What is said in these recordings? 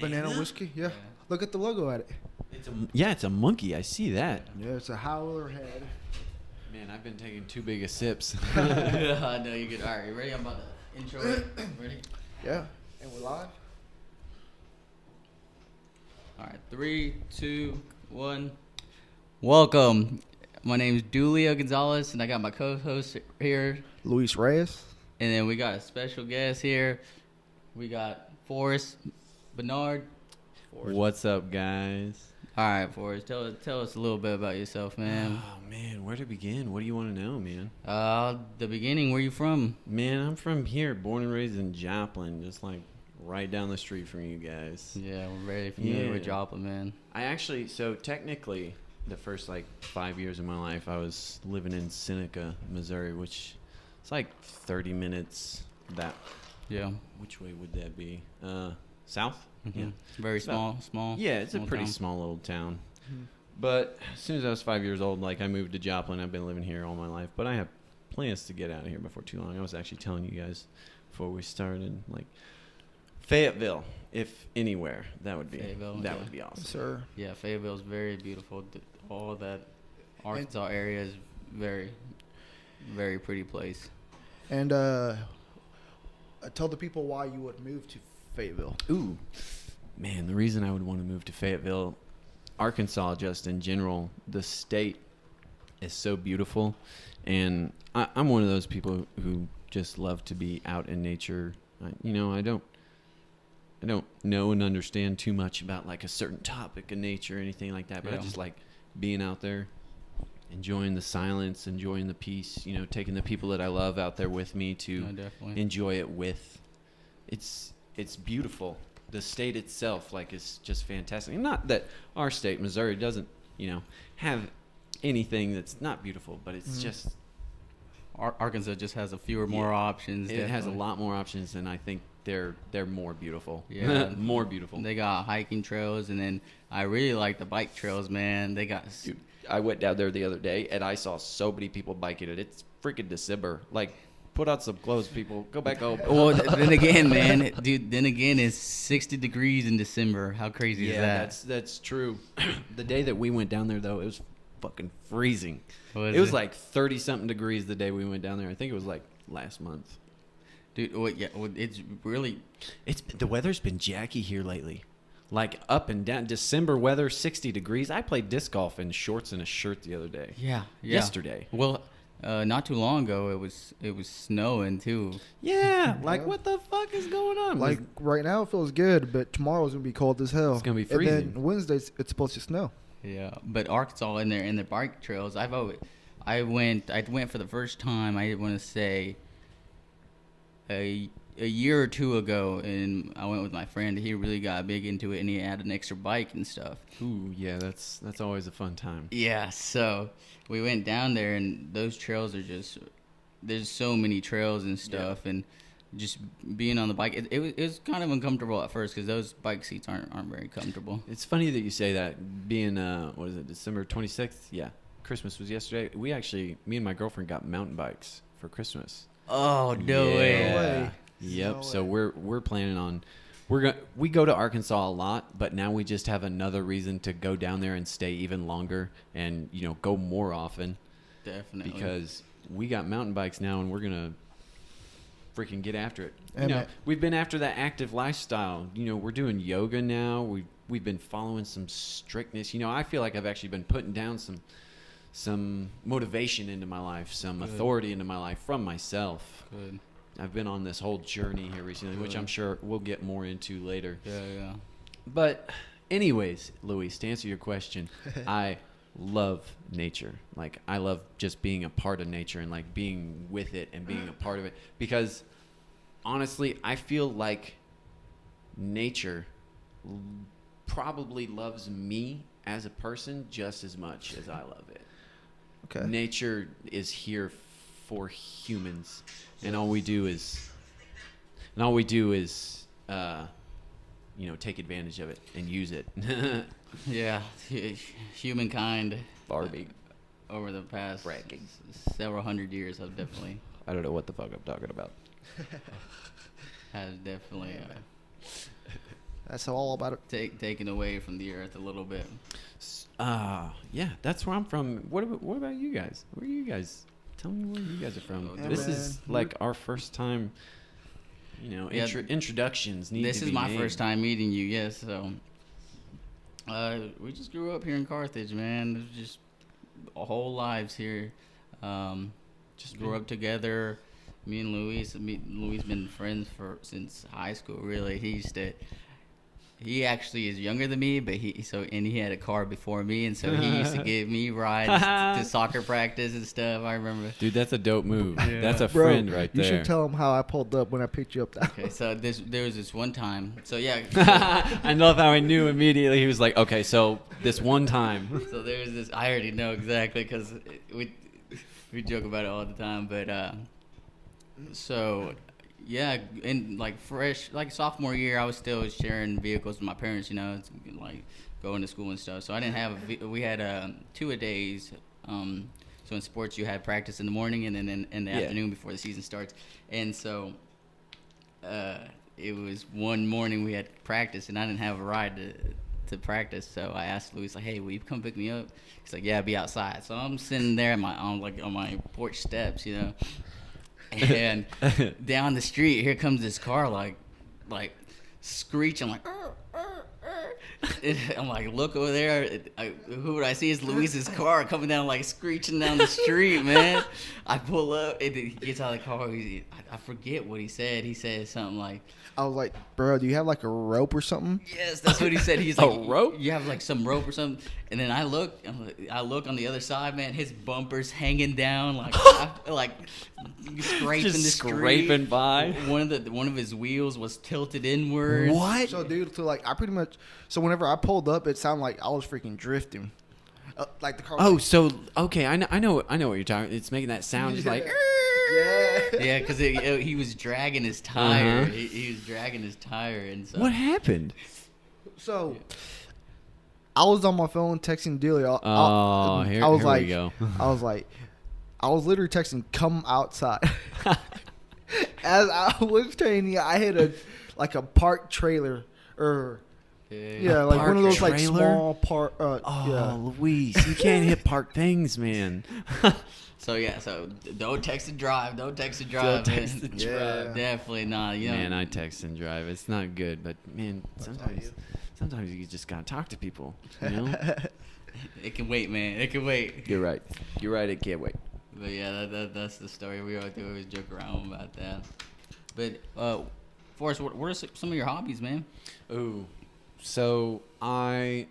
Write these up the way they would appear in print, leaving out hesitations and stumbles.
Banana whiskey. Yeah. Look at the logo at it. It's a monkey. I see that. Yeah, it's a howler head. Man, I've been taking too big of sips. Yeah, I know you good. All right, you ready? I'm about to intro it. Ready? Yeah. And we're live. All right, 3, 2, 1. Welcome. My name is Dulio Gonzalez, and I got my co-host here. Luis Reyes. And then we got a special guest here. We got Forrest Banard. What's up, guys? All right, Forrest, tell us a little bit about yourself, man. Oh, man, where to begin? What do you want to know, man? The beginning, where you from? Man, I'm from here, born and raised in Joplin, just like right down the street from you guys. Yeah, we're very familiar with Joplin, man. So technically, the first 5 years of my life, I was living in Seneca, Missouri, which it's like 30 minutes that. Yeah. Which way would that be? South? Mm-hmm. Yeah. Very small. Yeah, it's a pretty town. small little town. Mm-hmm. But as soon as I was 5 years old, I moved to Joplin. I've been living here all my life. But I have plans to get out of here before too long. I was actually telling you guys before we started, Fayetteville, if anywhere, that would be would be awesome. Yes, sir. Yeah, Fayetteville's very beautiful. All that Arkansas area is very, very pretty place. And tell the people why you would move to Fayetteville. Ooh, man, the reason I would want to move to Fayetteville, Arkansas, just in general, the state is so beautiful, and I'm one of those people who just love to be out in nature. I don't know and understand too much about a certain topic of nature or anything like that, but I just like being out there, enjoying the silence, enjoying the peace, taking the people that I love out there with me to enjoy it with. It's beautiful. The state itself, is just fantastic. And not that our state, Missouri, doesn't, have anything that's not beautiful, but it's just... Arkansas just has more options. It has a lot more options, and I think they're more beautiful. Yeah. More beautiful. They got hiking trails, and then I really like the bike trails, man. They got... Dude, I went down there the other day, and I saw so many people biking it. It's freaking December. Put on some clothes, people. Go back home. Well, then again, man, dude. Then again, it's 60 degrees in December. How crazy is that? That's true. The day that we went down there, though, it was fucking freezing. It was 30 something degrees the day we went down there. I think it was last month. Dude, it's really. The weather's been jacky here lately. Up and down. December weather, 60 degrees. I played disc golf in shorts and a shirt the other day. Yeah. Yesterday. Well. Not too long ago, it was snowing too. Yeah, what the fuck is going on? Right now it feels good, but tomorrow's gonna be cold as hell. It's gonna be freezing. And then Wednesday it's supposed to snow. Yeah, but Arkansas in the bike trails, I went for the first time. I want to say a year or two ago, and I went with my friend. He really got big into it, and he had an extra bike and stuff. Ooh, yeah, that's always a fun time. Yeah, so we went down there, and those trails are there's so many trails and stuff, and just being on the bike, it was kind of uncomfortable at first because those bike seats aren't very comfortable. It's funny that you say that. Being what is it, December 26th? Yeah, Christmas was yesterday. Me and my girlfriend got mountain bikes for Christmas. Oh, no way. Yep. So we're planning on we go to Arkansas a lot, but now we just have another reason to go down there and stay even longer and go more often. Definitely. Because we got mountain bikes now, and we're gonna freaking get after it. And we've been after that active lifestyle. We're doing yoga now. We've been following some strictness. I feel like I've actually been putting down some motivation into my life, some authority into my life from myself. Good. I've been on this whole journey here recently, which I'm sure we'll get more into later. Yeah. But anyways, Luis, to answer your question, I love nature. I love just being a part of nature and being with it and being a part of it. Because honestly, I feel like nature probably loves me as a person just as much as I love it. Okay. Nature is here for humans, and all we do is take advantage of it and use it. Yeah, humankind. Barbie. Over the past several hundred years, have definitely. I don't know what the fuck I'm talking about. Has definitely. That's all about it. Taken away from the earth a little bit. Yeah, that's where I'm from. What about you guys? Where are you guys? Tell me where you guys are from. Yeah, This man. is like our first time. Introductions need This to is be my made. first time meeting you. Yes, so we just grew up here in Carthage, man. It was just our whole lives here. Just grew up together. Me and Luis been friends since high school. Really, he actually is younger than me, but he had a car before me, and so he used to give me rides to soccer practice and stuff. I remember. Dude, that's a dope move. Yeah. That's a Bro, friend right you there. should tell him how I pulled up when I picked you up. Okay, so there was this one time. So yeah. I love how I knew immediately. He was like, okay, so this one time. So there's this. I already know exactly because we joke about it all the time. But so yeah, in like sophomore year, I was still sharing vehicles with my parents. It's like going to school and stuff. So I didn't have. We had 2-a-days. So in sports, you had practice in the morning and then in the afternoon before the season starts. And so it was one morning we had practice, and I didn't have a ride to practice. So I asked Luis, like, "Hey, will you come pick me up?" He's like, "Yeah, I'll be outside." So I'm sitting there on my porch steps, and down the street, here comes this car, like screeching, like. I'm like, look over there. Who would I see? It's Luis's car coming down, like screeching down the street, man. I pull up, and he gets out of the car. I forget what he said. He said something like, I was like, bro, do you have like a rope or something? yes, that's what he said. He's like, A rope? You have like some rope or something? And then I look on the other side, man. His bumper's hanging down, like scraping Just the scraping street. by. One of his wheels was tilted inward. What? So, dude, I pretty much. So, whenever I pulled up, it sounded like I was freaking drifting. Like the car. Oh, was so okay, I know what you're talking. It's making that sound just like. yeah. Yeah, because he was dragging his tire. Uh-huh. He was dragging his tire, and so What happened? So, I was on my phone texting Delia. Here I was we like, go. I was literally texting, "Come outside." As I was telling you, I hit a park trailer or. Yeah, like park one of those like trailer? small park. Oh, yeah. Luis, you can't hit park things, man. So don't text and drive. Don't text and drive. Don't text man. and drive. Definitely not. Man, I text and drive. It's not good, but man, sometimes you just gotta talk to people. You know? It can wait, man. It can wait. You're right. It can't wait. But yeah, that's the story. We always joke around about that. But Forrest, what are some of your hobbies, man? Ooh. So the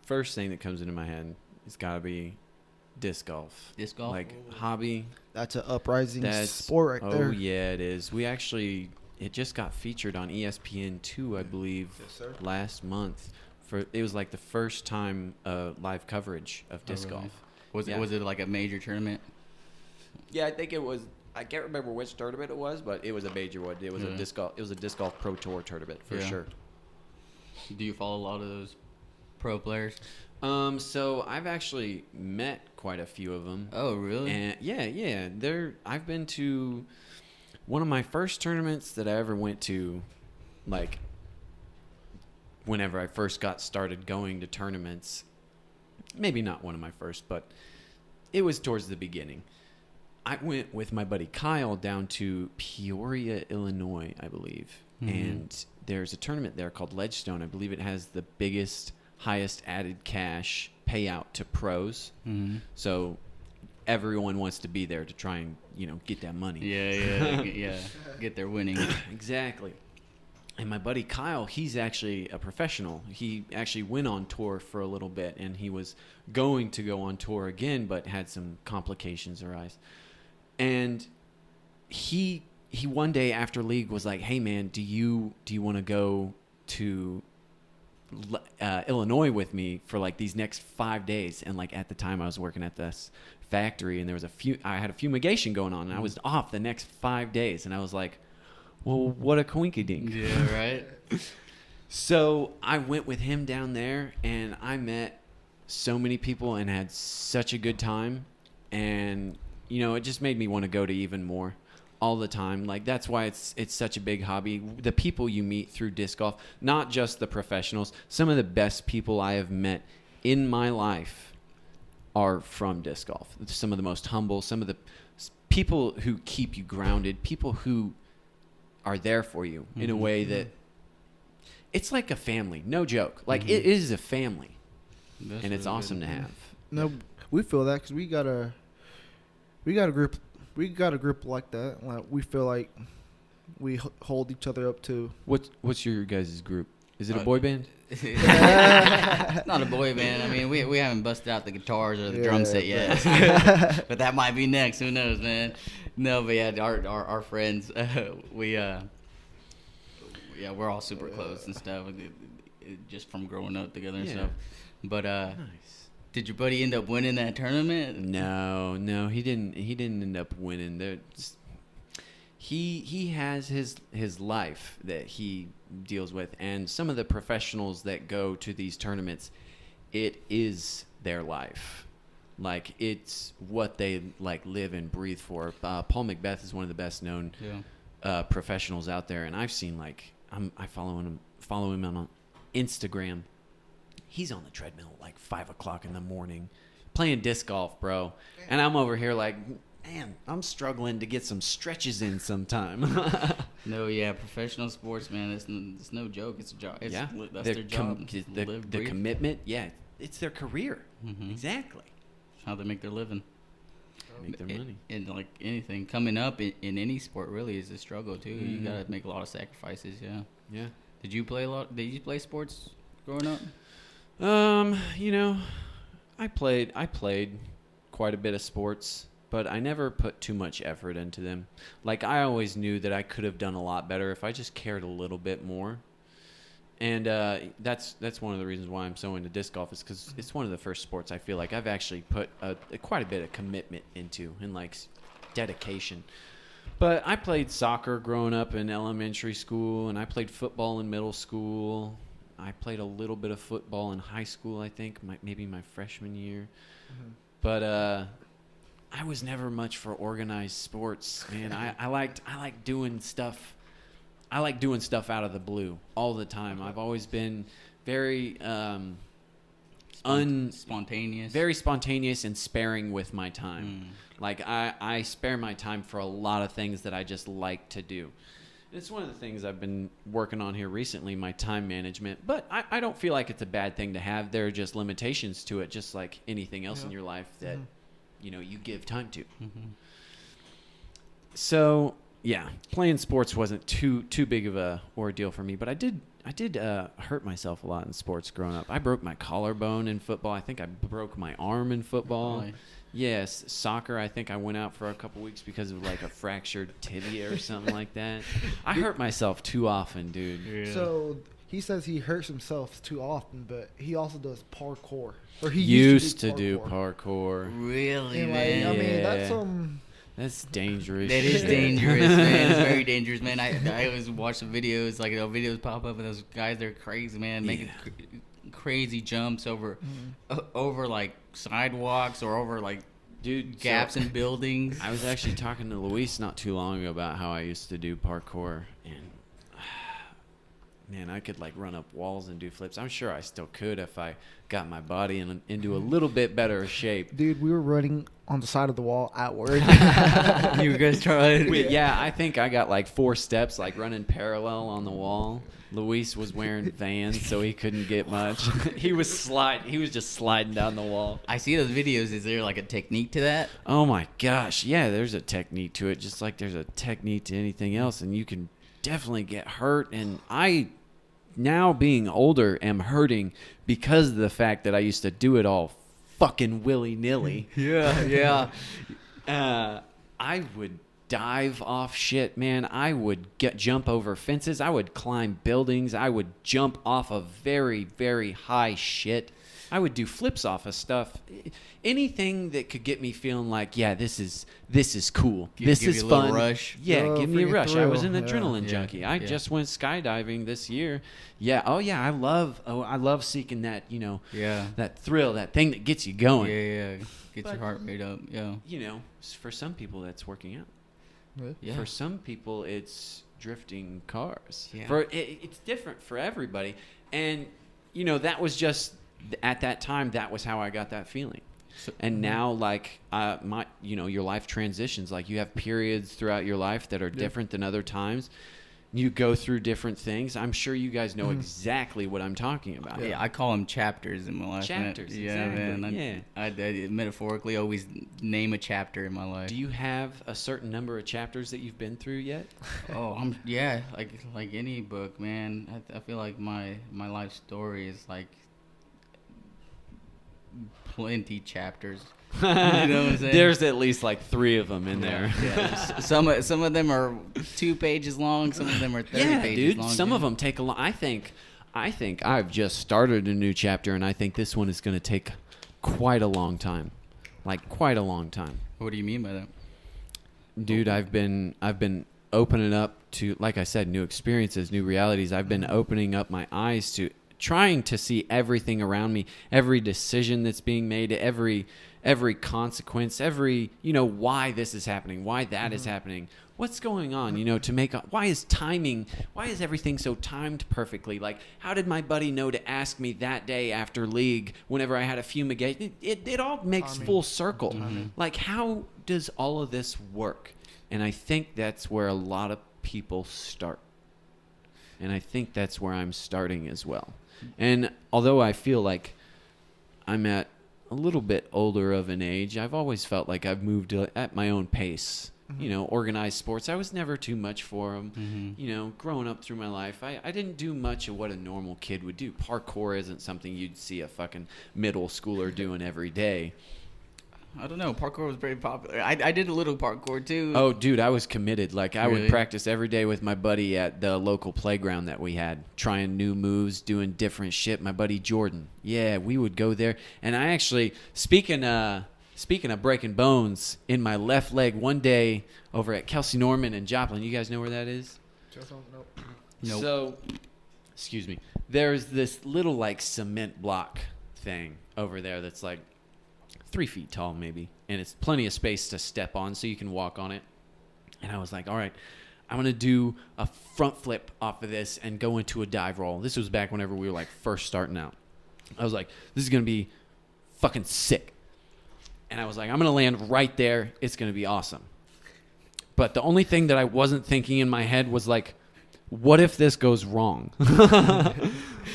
first thing that comes into my head has got to be disc golf. Disc golf? Like hobby. That's an uprising That's sport right there. Oh yeah, it is. It just got featured on ESPN2, I believe, Yes, sir. last month. It was like the first time live coverage of disc really? golf. Was it like a major tournament? Yeah, I think it was. I can't remember which tournament it was, but it was a major one. It was a disc golf. It was a disc golf pro tour tournament for sure. Do you follow a lot of those pro players? So I've actually met quite a few of them. Oh, really? And yeah. I've been to one of my first tournaments that I ever went to, like whenever I first got started going to tournaments. Maybe not one of my first, but it was towards the beginning. I went with my buddy Kyle down to Peoria, Illinois, I believe. Mm-hmm. And there's a tournament there called Ledgestone. I believe it has the biggest, highest added cash payout to pros. Mm-hmm. So everyone wants to be there to try and, get that money. Yeah. Get their winning. Exactly. And my buddy Kyle, he's actually a professional. He actually went on tour for a little bit, and he was going to go on tour again, but had some complications arise. And he one day after league was like, "Hey man, do you want to go to Illinois with me for like these next 5 days?" And like at the time I was working at this factory, and there was I had a fumigation going on, and I was off the next 5 days, and I was like, well, what a coinkydink. Yeah, right? So I went with him down there, and I met so many people and had such a good time. And, it just made me want to go to even more. all the time. Like, that's why it's such a big hobby. The people you meet through disc golf, not just the professionals, some of the best people I have met in my life are from disc golf. Some of the most humble, some of the people who keep you grounded, people who are there for you in a way that it's like a family. No joke. Like, it is a family. That's and it's really awesome good. to have. No, we feel that because we got a group. We got a group like that. Like, we feel like we hold each other up to. What's your guys' group? Is it a boy band? It's not a boy band. I mean, we haven't busted out the guitars or the drum set yet, but that might be next. Who knows, man? No, but yeah, our friends, we're all super close and stuff, just from growing up together and stuff. But Nice. did your buddy end up winning that tournament? No, he didn't end up winning. He has his life that he deals with, and some of the professionals that go to these tournaments, it is their life. Like, it's what they like live and breathe for. Paul Macbeth is one of the best known professionals out there, and I've seen, like, I follow him on Instagram. He's on the treadmill at like 5 o'clock in the morning playing disc golf, bro. And I'm over here like, man, I'm struggling to get some stretches in sometime. No, yeah, professional sports, man, it's no joke. It's a job. That's their job. The commitment, it's their career. Exactly. How they make their living. Make their money. And like anything coming up in any sport really is a struggle too. You gotta make a lot of sacrifices. Yeah. Did you play a lot? Did you play sports growing up? I played quite a bit of sports, but I never put too much effort into them. Like, I always knew that I could have done a lot better if I just cared a little bit more. And that's one of the reasons why I'm so into disc golf, is because it's one of the first sports I feel like I've actually put quite a bit of commitment into, and like dedication. But I played soccer growing up in elementary school, and I played football in middle school. I played a little bit of football in high school, I think, maybe my freshman year. But I was never much for organized sports, man. I liked doing stuff. I like doing stuff out of the blue all the time. I've always been very spontaneous. Very spontaneous and sparing with my time. Like, I spare my time for a lot of things that I just like to do. It's one of the things I've been working on here recently, my time management. But I don't feel like it's a bad thing to have. There are just limitations to it, just like anything else in your life that you give time to. So, yeah, playing sports wasn't too big of a ordeal for me. But I did hurt myself a lot in sports growing up. I broke my collarbone in football. I think I broke my arm in football. Really? Yes, soccer, I think I went out for a couple weeks because of like a fractured tibia or something like that. I hurt myself too often, dude. Yeah. So he says he hurts himself too often, but he also does parkour. Or he used to do parkour. Really, And, man? I mean, Yeah. That's dangerous. That is shit. dangerous, man. It's very dangerous, man. I always watch the videos, like, videos pop up, and those guys, they're crazy, man, making crazy jumps over like sidewalks or over like gaps in buildings. I was actually talking to Luis not too long ago about how I used to do parkour, and man, I could like run up walls and do flips. I'm sure I still could if I got my body into a little bit better shape. Dude, we were running on the side of the wall at work. You guys tried? Yeah, I think I got like 4 steps, like running parallel on the wall. Luis was wearing Vans, so he couldn't get much. He was just sliding down the wall. I see those videos. Is there like a technique to that? Oh my gosh, yeah, there's a technique to it, just like there's a technique to anything else, and you can definitely get hurt. And I, now being older, am hurting because of the fact that I used to do it all fucking willy-nilly. Yeah. I would dive off shit, man. I would jump over fences. I would climb buildings. I would jump off of very, very high shit. I would do flips off of stuff. Anything that could get me feeling like, yeah, this is cool. This is fun. Rush. Yeah, give me a rush. I was an thrill. adrenaline junkie. I just went skydiving this year. Yeah. Oh yeah. I love seeking that. That thrill, that thing that gets you going. Yeah. Gets your heart rate up. Yeah. For some people that's working out. Yeah. For some people, it's drifting cars. Yeah. It's different for everybody. And, that was just, at that time, that was how I got that feeling. And now, like, your life transitions. Like, you have periods throughout your life that are different than other times. You go through different things. I'm sure you guys know exactly what I'm talking about. Yeah, I call them chapters in my life. Chapters, Yeah, exactly. man. I metaphorically always name a chapter in my life. Do you have a certain number of chapters that you've been through yet? Like any book, man. I feel like my life story is like plenty chapters. You know what I'm saying? There's at least like 3 of them in there. Yeah. Some of them are 2 pages long. Some of them are 30 pages long. Some of them take a long. I think I've just started a new chapter, and I think this one is going to take quite a long time, like quite a long time. What do you mean by that? Dude, I've been opening up to, like I said, new experiences, new realities. I've been opening up my eyes to trying to see everything around me, every decision that's being made, every consequence, why this is happening, why that is happening, what's going on, why is everything so timed perfectly? Like, how did my buddy know to ask me that day after league whenever I had a fumigation? It all makes full circle. Like, how does all of this work? And I think that's where a lot of people start. And I think that's where I'm starting as well. And although I feel like I'm at a little bit older of an age, I've always felt like I've moved at my own pace. Organized sports, I was never too much for them. Growing up through my life, I didn't do much of what a normal kid would do. Parkour isn't something you'd see a fucking middle schooler doing every day. I don't know. Parkour was very popular. I did a little parkour too. Oh, dude, I was committed. Like, I Really? would practice every day with my buddy at the local playground that we had, trying new moves, doing different shit. My buddy Jordan. Yeah, we would go there. And I actually, speaking of breaking bones, in my left leg one day over at Kelsey Norman and Joplin. You guys know where that is? Nope. So, excuse me. There's this little, like, cement block thing over there that's like 3 feet tall maybe, and it's plenty of space to step on so you can walk on it. And I was like, all right, I'm going to do a front flip off of this and go into a dive roll. This was back whenever we were like first starting out. I was like, this is going to be fucking sick. And I was like, I'm going to land right there. It's going to be awesome. But the only thing that I wasn't thinking in my head was like, what if this goes wrong?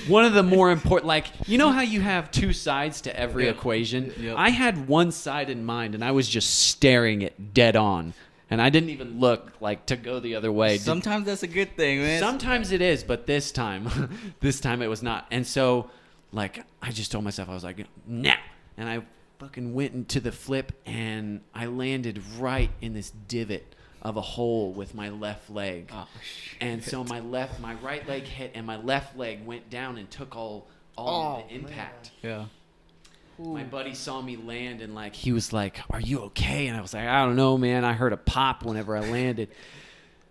One of the more important, like, you know how you have 2 sides to every equation? Yep. I had one side in mind, and I was just staring it dead on. And I didn't even look, like, to go the other way. Sometimes that's a good thing, man. Sometimes it is, but this time it was not. And so, like, I just told myself, I was like, nah. And I fucking went into the flip, and I landed right in this divot of a hole with my left leg. Oh, shit. And so my right leg hit, and my left leg went down and took all the impact. Yeah. My buddy saw me land, and like he was like, "Are you okay?" And I was like, "I don't know, man. I heard a pop whenever I landed."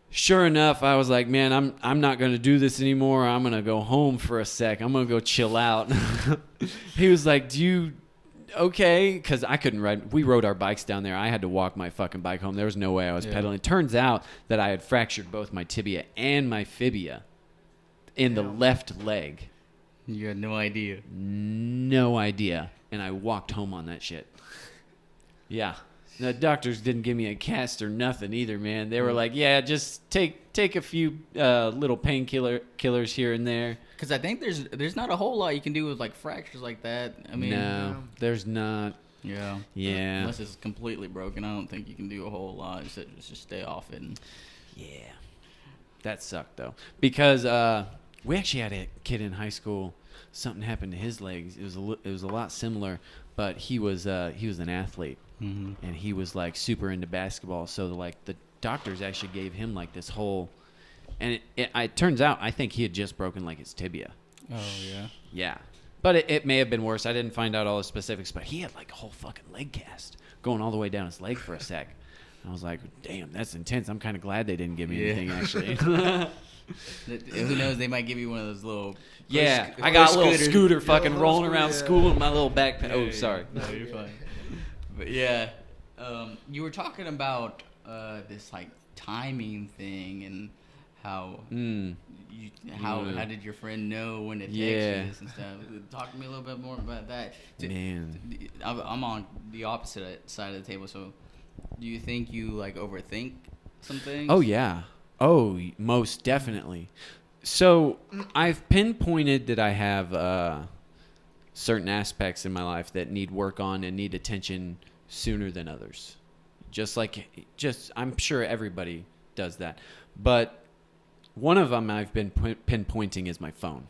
Sure enough, I was like, "Man, I'm not going to do this anymore. I'm going to go home for a sec. I'm going to go chill out." He was like, "Do you okay?" Because I couldn't ride. We rode our bikes down there. I had to walk my fucking bike home. There was no way I was pedaling. It turns out that I had fractured both my tibia and my fibia in the left leg. You had no idea. No idea. And I walked home on that shit. Yeah. The doctors didn't give me a cast or nothing either, man. They were like, yeah, just take a few little killers here and there. Because I think there's not a whole lot you can do with like fractures like that. I mean, no, there's not. Yeah. Yeah. Unless it's completely broken, I don't think you can do a whole lot. Just stay off it. Yeah. That sucked though, because we actually had a kid in high school. Something happened to his legs. It was a lot similar, but he was an athlete, and he was like super into basketball. So the doctors actually gave him like this whole, and it turns out I think he had just broken like his tibia. Oh yeah. Yeah, but it may have been worse. I didn't find out all the specifics, but he had like a whole fucking leg cast going all the way down his leg for a sec. I was like, damn, that's intense. I'm kind of glad they didn't give me anything actually. Who knows? They might give you one of those little. I got a little scooter fucking rolling around school in my little backpack. Oh, sorry. No, you're fine. But yeah, you were talking about this like timing thing and how how Yeah. did your friend know when to text Yeah. you this and stuff? Talk to me a little bit more about that. Man. I'm on the opposite side of the table, so do you think you like overthink some things? Oh yeah. Oh, most definitely. So I've pinpointed that I have certain aspects in my life that need work on and need attention sooner than others. I'm sure everybody does that. But one of them I've been pinpointing is my phone.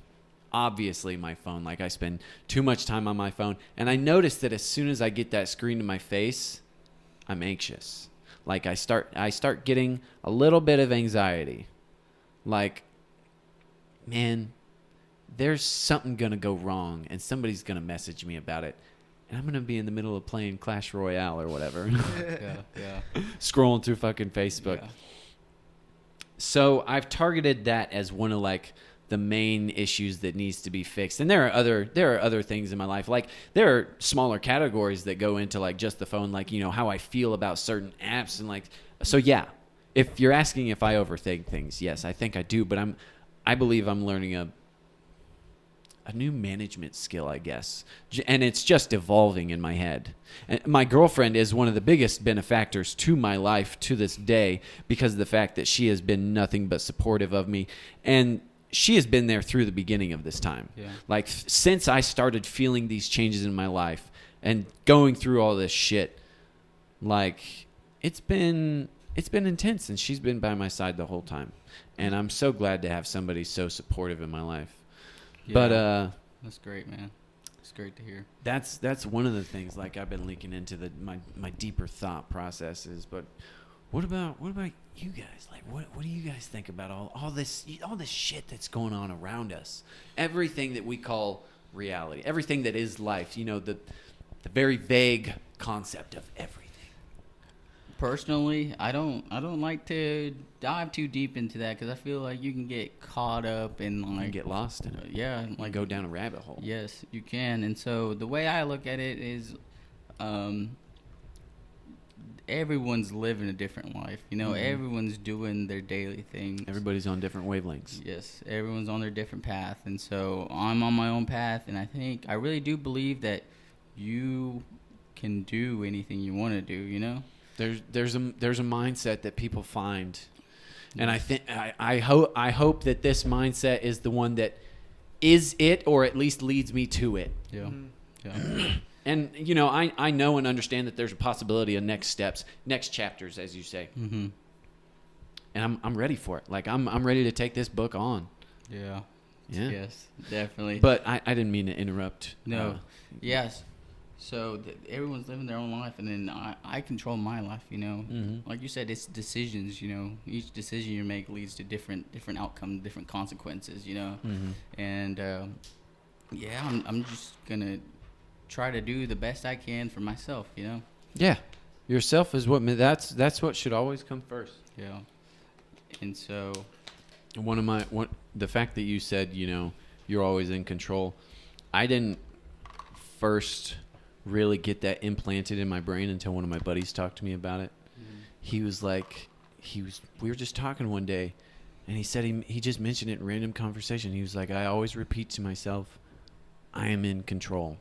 Obviously my phone. Like, I spend too much time on my phone. And I notice that as soon as I get that screen in my face, I'm anxious. Like, I start getting a little bit of anxiety. Like, man, there's something going to go wrong and somebody's going to message me about it. And I'm going to be in the middle of playing Clash Royale or whatever. Yeah. Scrolling through fucking Facebook. Yeah. So I've targeted that as one of like the main issues that needs to be fixed. And there are other things in my life. Like, there are smaller categories that go into like just the phone, like, you know, how I feel about certain apps and like, so yeah, if you're asking if I overthink things, yes, I think I do, but I believe I'm learning a new management skill, I guess. And it's just evolving in my head. And my girlfriend is one of the biggest benefactors to my life to this day because of the fact that she has been nothing but supportive of me. And she has been there through the beginning of this time. Yeah. Like, since I started feeling these changes in my life and going through all this shit, like, it's been intense, and she's been by my side the whole time. And I'm so glad to have somebody so supportive in my life. Yeah. But That's great, man. It's great to hear. that's one of the things, like, I've been leaking into my deeper thought processes. But what about you guys? Like, what do you guys think about all this shit that's going on around us? Everything that we call reality, everything that is life. You know, the very vague concept of everything. Personally, I don't like to dive too deep into that because I feel like you can get caught up in You like get lost in it. yeah, Like, go down a rabbit hole. yes, you can. And so the way I look at it is, everyone's living a different life. You know, everyone's doing their daily thing. Everybody's on different wavelengths. Yes, everyone's on their different path, and so I'm on my own path, and I really do believe that you can do anything you want to do. You know. There's a mindset that people find, and I think I hope that this mindset is the one that is it, or at least leads me to it. Yeah. Mm-hmm. Yeah. And you know, I know and understand that there's a possibility of next steps, next chapters, as you say. Mm-hmm. And I'm ready for it. Like, I'm ready to take this book on. Yeah. Yeah. Yes, definitely. But I didn't mean to interrupt. No. Yes. So everyone's living their own life, and then I control my life. You know, like you said, it's decisions. You know, each decision you make leads to different outcomes, different consequences. You know, and yeah, I'm just gonna try to do the best I can for myself. You know. Yeah. Yourself is that's what should always come first. Yeah. And so. The fact that you said, you know, you're always in control. I didn't first really get that implanted in my brain until one of my buddies talked to me about it. He was like, we were just talking one day, and he said he just mentioned it in random conversation. He was like, I always repeat to myself, I am in control.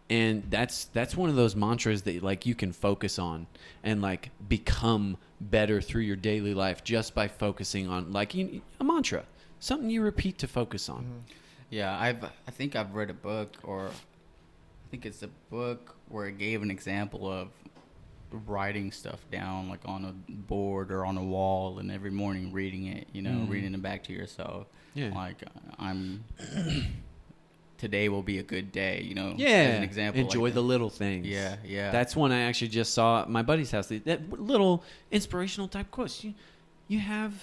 And that's one of those mantras that, like, you can focus on and, like, become better through your daily life just by focusing on, like, a mantra, something you repeat to focus on. Yeah, I think I've read a book, or I think it's a book where it gave an example of writing stuff down, like on a board or on a wall, and every morning reading it, you know, reading it back to yourself. Yeah. Like, today will be a good day, you know. Yeah. As an example. Enjoy like the little things. Yeah, yeah. That's one I actually just saw at my buddy's house. That little inspirational type quotes. You have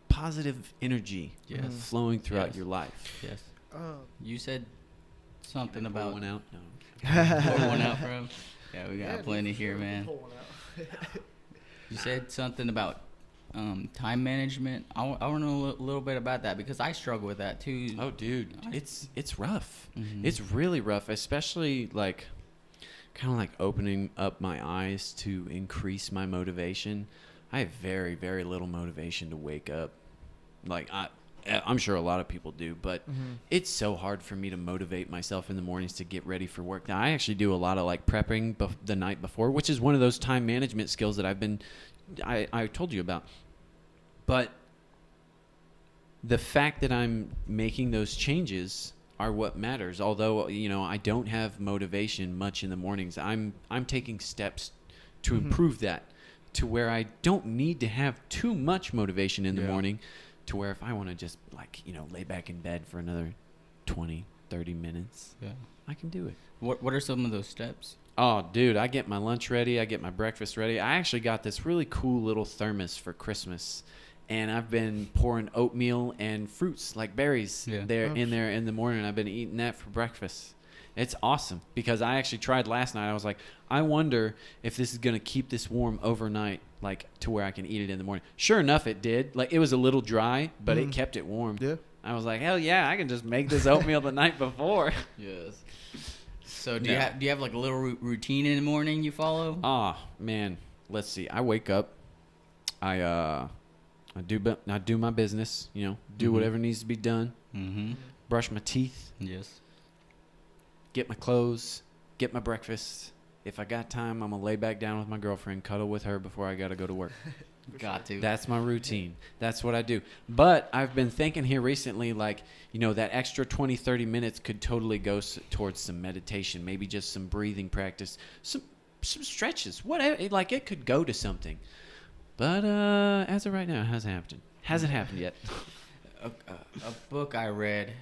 positive energy flowing throughout your life. Yes. You said something Pour about one out. No. pour one out for him. Yeah, we got plenty here, man. Pull one out. You said something about time management. I want to know a little bit about that because I struggle with that too. Oh, dude, it's rough. Mhm. It's really rough, especially like kind of like opening up my eyes to increase my motivation. I have very, very little motivation to wake up. Like I'm sure a lot of people do, but it's so hard for me to motivate myself in the mornings to get ready for work. Now, I actually do a lot of like prepping the night before, which is one of those time management skills that I told you about. But the fact that I'm making those changes are what matters. Although, I don't have motivation much in the mornings. I'm taking steps to improve that to where I don't need to have too much motivation in the morning, to where if I want to just lay back in bed for another 20, 30 minutes, I can do it. What are some of those steps? Oh, dude, I get my lunch ready. I get my breakfast ready. I actually got this really cool little thermos for Christmas, and I've been pouring oatmeal and fruits like berries in there in the morning. I've been eating that for breakfast. It's awesome because I actually tried last night. I was like, I wonder if this is going to keep this warm overnight, like to where I can eat it in the morning. Sure enough, it did. Like, it was a little dry, but it kept it warm. Yeah. I was like, hell yeah, I can just make this oatmeal the night before. Yes. So do you have like a little routine in the morning you follow? Oh, man. Let's see. I wake up. I do my business, do whatever needs to be done. Brush my teeth. Yes. Get my clothes, get my breakfast. If I got time, I'm going to lay back down with my girlfriend, cuddle with her before I got to go to work. Got to. That's my routine. That's what I do. But I've been thinking here recently, that extra 20, 30 minutes could totally go towards some meditation, maybe just some breathing practice, some stretches, whatever. It could go to something. But as of right now, it hasn't happened yet. A book I read,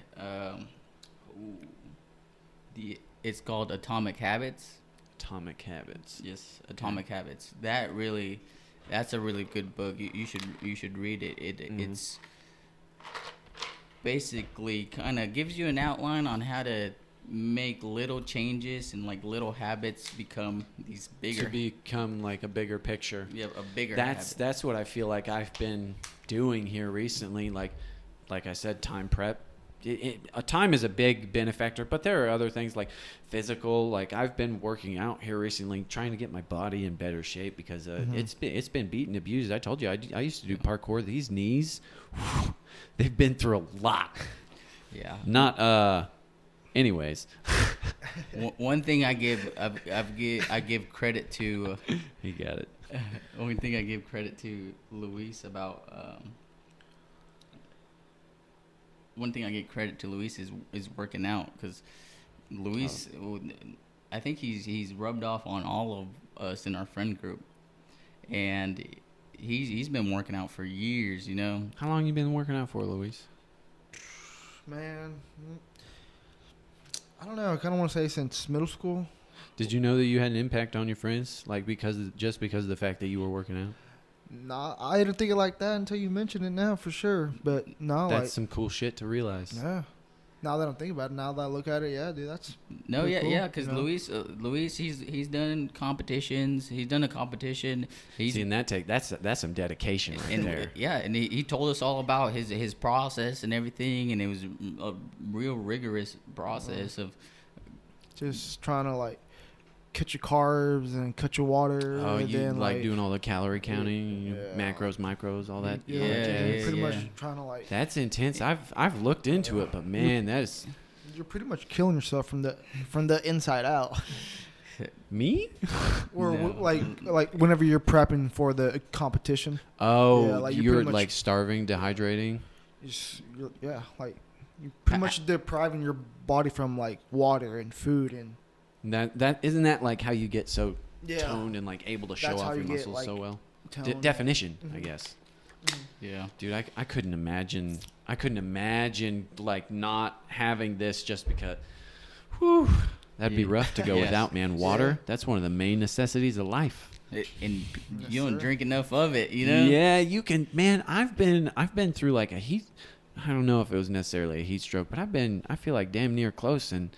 it's called Atomic Habits. Atomic Habits. Yes, Atomic Habits. That's a really good book. You should read it. It's basically kind of gives you an outline on how to make little changes and little habits become these bigger. To become a bigger picture. Yeah, a bigger habit. That's what I feel like I've been doing here recently. Like I said, time prep. Time is a big benefactor, but there are other things like physical. I've been working out here recently, trying to get my body in better shape because it's been beat and abused. I told you I used to do parkour. These knees, they've been through a lot. Yeah. Not anyways. One thing I give credit to. He got it. One thing I give credit to Luis about. One thing I get credit to Luis is working out, because Luis, I think he's rubbed off on all of us in our friend group, and he's been working out for years. How long you been working out for, Luis? Man, I don't know. I kind of want to say since middle school. Did you know that you had an impact on your friends, because of the fact that you were working out? Nah, I didn't think it like that until you mention it now, for sure. But no, that's some cool shit to realize. Yeah. Now that I'm thinking about it, now that I look at it, yeah, dude, that's cool, because you know? Luis, he's done competitions. He's done a competition. He's seen that that's some dedication right there. Yeah, and he told us all about his process and everything, and it was a real rigorous process of just trying to cut your carbs and cut your water. Oh, and you then, doing all the calorie counting, macros, micros, all that. Pretty much trying to That's intense. I've looked into it, but man, you're pretty much killing yourself from the inside out. Me? Or whenever you're prepping for the competition. Oh, you're starving, dehydrating. You're pretty much depriving your body from water and food and. That isn't that how you get so toned and able to show off your muscles so well. Definition, I guess. Yeah, dude, I couldn't imagine. Not having this just because. Whew, that'd be rough to go without, man. Water, that's one of the main necessities of life. And you don't drink enough of it, Yeah, you can, man. I've been through a heat. I don't know if it was necessarily a heat stroke, but I feel like damn near close, and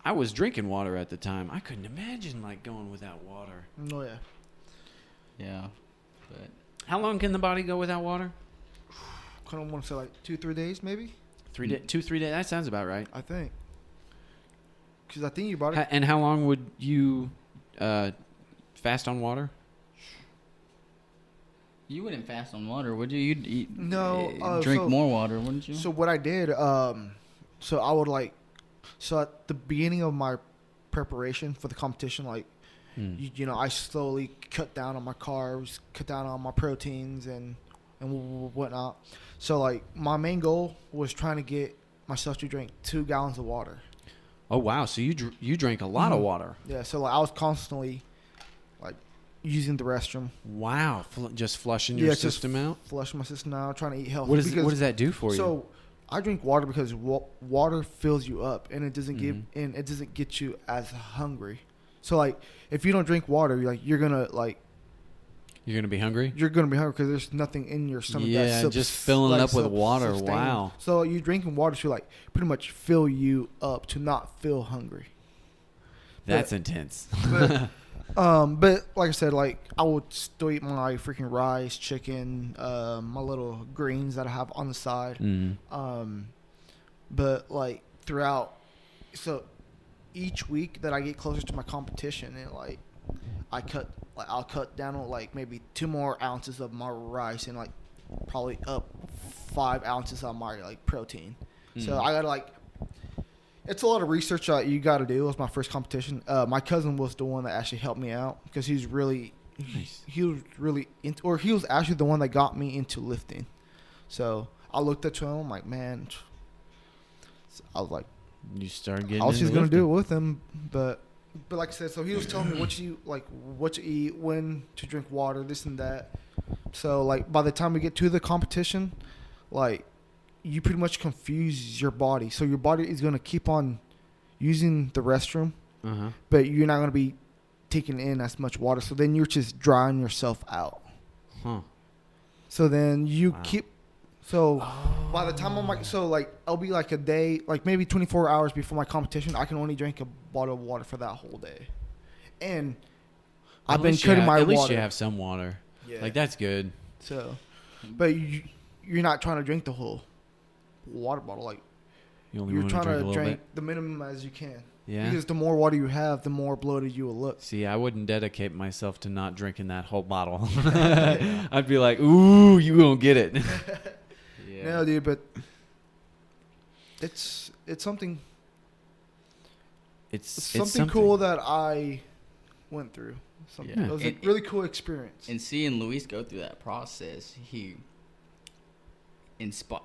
I was drinking water at the time. I couldn't imagine going without water. Oh yeah. Yeah, but how long can the body go without water? Kind of want to say 2-3 days, maybe. 3 days. That sounds about right. I think. Because I think your body. And how long would you fast on water? You wouldn't fast on water, would you? You'd eat, No, drink so- more water, wouldn't you? So what I did, so I would like, so at the beginning of my preparation for the competition, like, you know, I slowly cut down on my carbs, cut down on my proteins and whatnot. So like my main goal was trying to get myself to drink 2 gallons of water. Oh wow! So you drank a lot of water. Yeah, so like I was constantly like using the restroom. Wow! Just flushing your just system out. flushing my system out, trying to eat healthy. What does that do for you? So I drink water because water fills you up, and it doesn't it doesn't get you as hungry. So like if you don't drink water, you're gonna be hungry. You're gonna be hungry because there's nothing in your stomach. Yeah, that's just filling it up with water. sustaining. Wow. So you drinking water to like pretty much fill you up to not feel hungry. That's intense. But like I said, like I would still eat my freaking rice, chicken, my little greens that I have on the side. But like throughout, so each week that I get closer to my competition, and like I'll cut down on like maybe 2 more ounces of my rice and like probably up 5 ounces of my like protein. So I gotta like. It's a lot of research that you got to do. It was my first competition. My cousin was the one that actually helped me out because he was really into, or he was actually the one that got me into lifting. So I looked up to him. I'm like, man, I was like, you started getting. I was just into gonna do it lifting. with him, but like I said, so he was telling me what to eat, when to drink water, this and that. So like by the time we get to the competition, like. You pretty much confuse your body. So your body is going to keep on using the restroom, but you're not going to be taking in as much water. So then you're just drying yourself out. So then you keep... So by the time I'm like... So like I'll be like a day, like maybe 24 hours before my competition, I can only drink a bottle of water for that whole day. And I've been cutting my water. At least you have some water. Yeah. Like that's good. So, but you're not trying to drink the whole water bottle. Like you're trying to drink the minimum as you can. Yeah. Because the more water you have, the more bloated you will look. See, I wouldn't dedicate myself to not drinking that whole bottle. I'd be like, ooh, you won't get it. Yeah. No, dude, but it's something. It's something cool that I went through. Yeah. It was a really cool experience. And seeing Luis go through that process,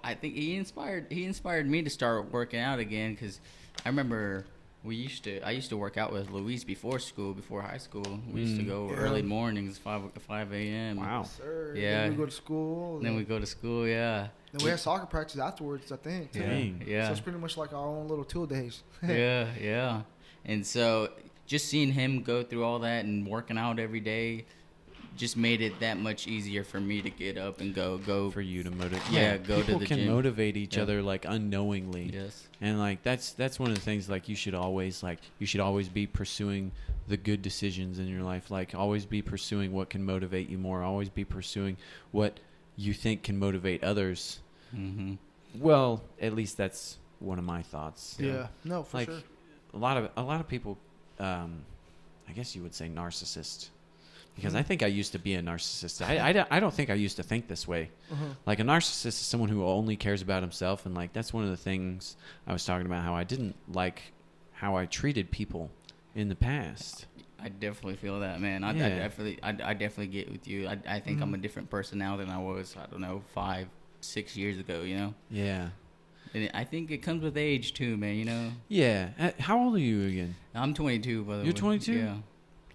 I think he inspired me to start working out again, because I remember I used to work out with Luis before high school. We used to go early mornings, 5 a.m. Wow. Yes, sir. Yeah. Then we go to school. Then we go to school. Yeah. Then we have soccer practice afterwards, I think. Too. Dang. Yeah. So it's pretty much like our own little tool days. Yeah. And so just seeing him go through all that and working out every day just made it that much easier for me to get up and go for you to motivate. Yeah, go to people the can gym. motivate each other like unknowingly. Yes. And like that's one of the things, like you should always be pursuing the good decisions in your life. Like always be pursuing what can motivate you more. Always be pursuing what you think can motivate others. Well, at least that's one of my thoughts. Yeah. No, for like sure. a lot of people, I guess you would say narcissist. Because I think I used to be a narcissist. I don't think I used to think this way. Like a narcissist is someone who only cares about himself, and like that's one of the things I was talking about, how I didn't like how I treated people in the past. I definitely feel that, man. I definitely get with you. I think I'm a different person now than I was, I don't know, 5-6 years ago, you know? Yeah. And I think it comes with age too, man, you know? Yeah. How old are you again? I'm 22, by the way. You're 22? Yeah.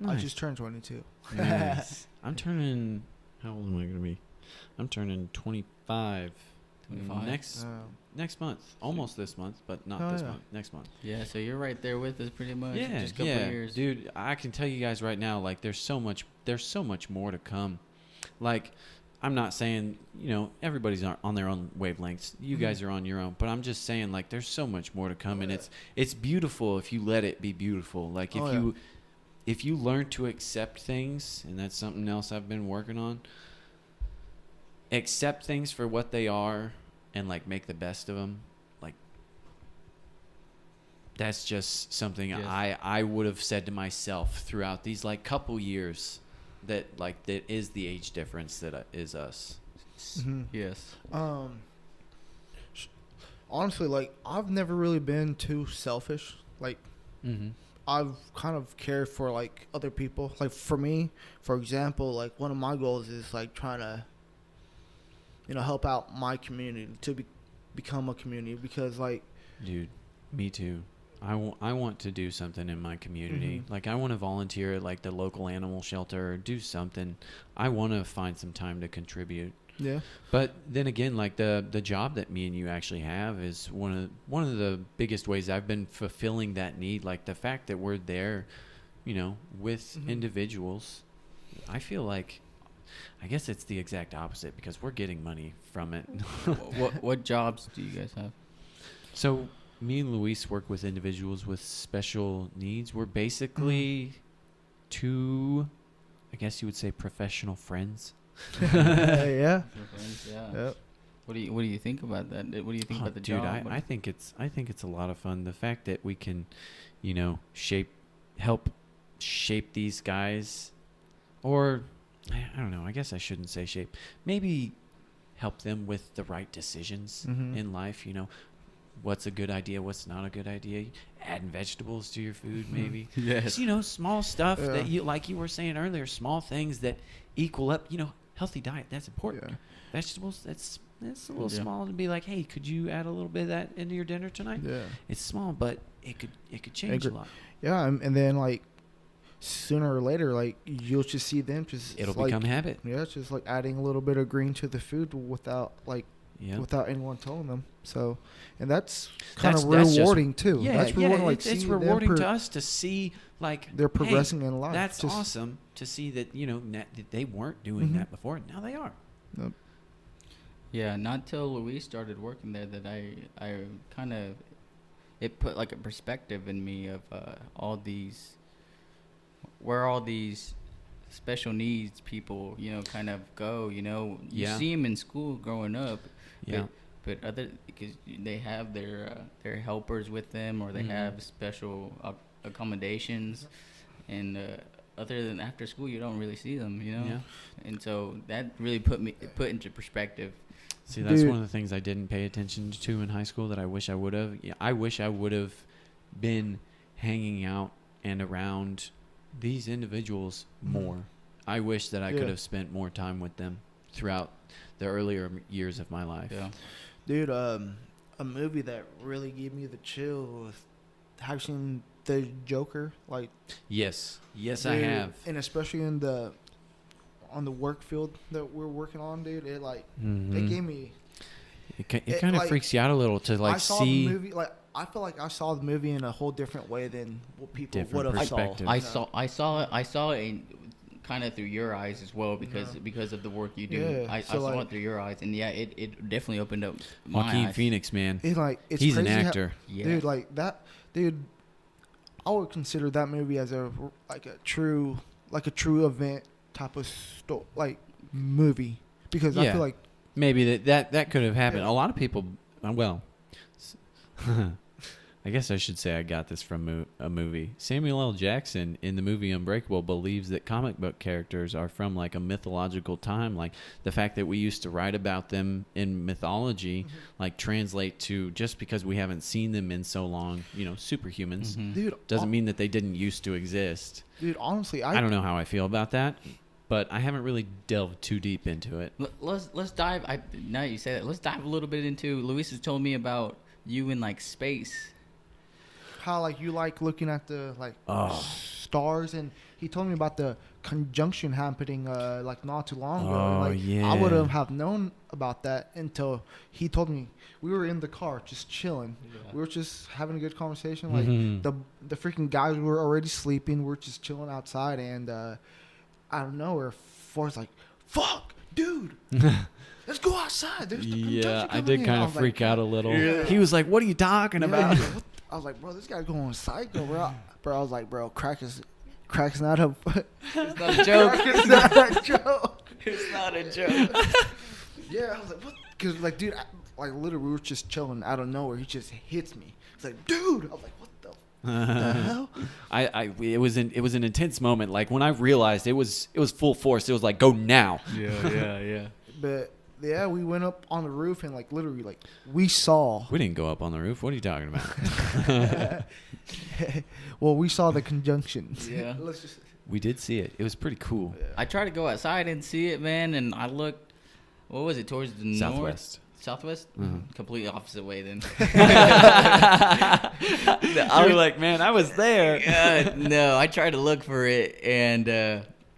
I Nice. just turned 22. Nice. I'm turning. How old am I gonna be? I'm turning 25. 25? Next month. Almost this month, but not Oh, this yeah. month. Next month. Yeah, so you're right there with us pretty much. Yeah, Just a couple of years. dude. I can tell you guys right now, like there's so much more to come. Like, I'm not saying everybody's on their own wavelengths. You guys are on your own, but I'm just saying like there's so much more to come, and it's beautiful if you let it be beautiful. Like if you learn to accept things, and that's something else I've been working on. Accept things for what they are, and like make the best of them. Like that's just something I would have said to myself throughout these like couple years. that is the age difference that is us. Mhm. Yes. Honestly, like I've never really been too selfish. Like Mm-hmm. I've kind of cared for like other people. Like for me, for example, like one of my goals is like trying to, help out my community to become a community because like, Dude, me too. I want to do something in my community. Mhm. Like, I want to volunteer at, like, the local animal shelter or do something. I want to find some time to contribute. yeah, But then again, like, the job that me and you actually have is one of the biggest ways I've been fulfilling that need. Like, the fact that we're there, with Mhm. individuals, I feel like, I guess it's the exact opposite because we're getting money from it. What jobs do you guys have? So me and Luis work with individuals with special needs. We're basically two, I guess you would say, professional friends. yeah, Yeah. yep. What do you think about that? What do you think about the dude, job? I think it's a lot of fun. The fact that we can, help shape these guys, or I don't know. I guess I shouldn't say shape. Maybe help them with the right decisions Mhm. in life. What's a good idea? What's not a good idea? Adding vegetables to your food, maybe. Yes. Just, small stuff Yeah. that like you were saying earlier, small things that equal up. Healthy diet. That's important. Yeah. Vegetables. That's a little Yeah. small to be like, hey, could you add a little bit of that into your dinner tonight? Yeah. It's small, but it could change a Agree. lot. Yeah, and then like sooner or later, like you'll just see them just It'll like, become habit. yeah, it's just like adding a little bit of green to the food without Yeah. without anyone telling them. So, and that's kind of That's just- rewarding too. Yeah, that's rewarding. Like it's seeing them rewarding to us to see like they're hey, progressing in life. That's Just- awesome to see that that they weren't doing Mhm. that before. Now they are. Yep. Yeah, not till Luis started working there that I kind of, it put like a perspective in me of where all these special needs people, kind of go, you Yeah. see them in school growing up, Yeah. but because they have their helpers with them, or they Mhm. have special accommodations, and other than after school, you don't really see them, Yeah. and so that really put into perspective. See, that's Dude. one of the things I didn't pay attention to in high school that I wish I would have. Yeah, I wish I would have been hanging out and around these individuals more. I wish that I could Yeah. have spent more time with them throughout the earlier years of my life. Yeah. Dude, a movie that really gave me the chill was, have you seen The Joker? Like, Yes, I dude, have. and especially on the work field that we're working on, dude. It like Mhm. it gave me. It it, kind of like, freaks you out a little to I saw see the movie like I feel like I saw the movie in a whole different way than what people Different would have saw. perspective. I saw it kind of through your eyes as well because of the work you do. Yeah, I so, saw like- it through your eyes, and yeah, it definitely opened up my Joaquin eyes. Phoenix, man. It's like it's He's an crazy how- actor. Yeah. dude. Like that, dude. I would consider that movie as a true event type of movie because I Yeah. feel like Maybe that could have happened. Yeah. A lot of people, I guess I should say I got this from a movie. Samuel L. Jackson in the movie Unbreakable believes that comic book characters are from like a mythological time. Like the fact that we used to write about them in mythology, like translate to just because we haven't seen them in so long, superhumans. Mhm. dude Doesn't mean that they didn't used to exist. dude honestly I don't know how I feel about that, but I haven't really delved too deep into it. Let's dive. Now that you say that, let's dive a little bit into. Luis has told me about you in like space. how like you like looking at the Oh. stars, and he told me about the conjunction happening like not too long ago. Oh, Like, yeah. I wouldn't have known about that until he told me. We were in the car just chilling. Yeah. We were just having a good conversation. Like Mhm. the freaking guys were already sleeping. We're just chilling outside, and out of nowhere, Forrest's like, "Fuck, dude, let's go outside." There's the Yeah, conjunction I coming did in." kind I of was freak like, out a little. Yeah. He was like, "What are you talking Yeah, about?" yeah. I was like, "Bro, this guy's going psycho, bro." Bro, I was like, "Bro, crack's not a It's not a joke. crack is not a joke." It's not a joke. Yeah, I was like, "What?" Because like, dude, literally, we were just chilling out of nowhere. He just hits me. It's like, "Dude," I was like, "What the The hell? It was an intense moment. Like when I realized it was full force. It was like, go now. Yeah. But yeah, we went up on the roof and like literally like we saw. We didn't go up on the roof. What are you talking about? Well, we saw the conjunctions. Yeah. Let's just. We did see it. It was pretty cool. Yeah. I tried to go outside and see it, man, and I looked. What was it? Towards the Southwest. Southwest? Mhm. Completely opposite way then. You're like, man, I was there. No, I tried to look for it and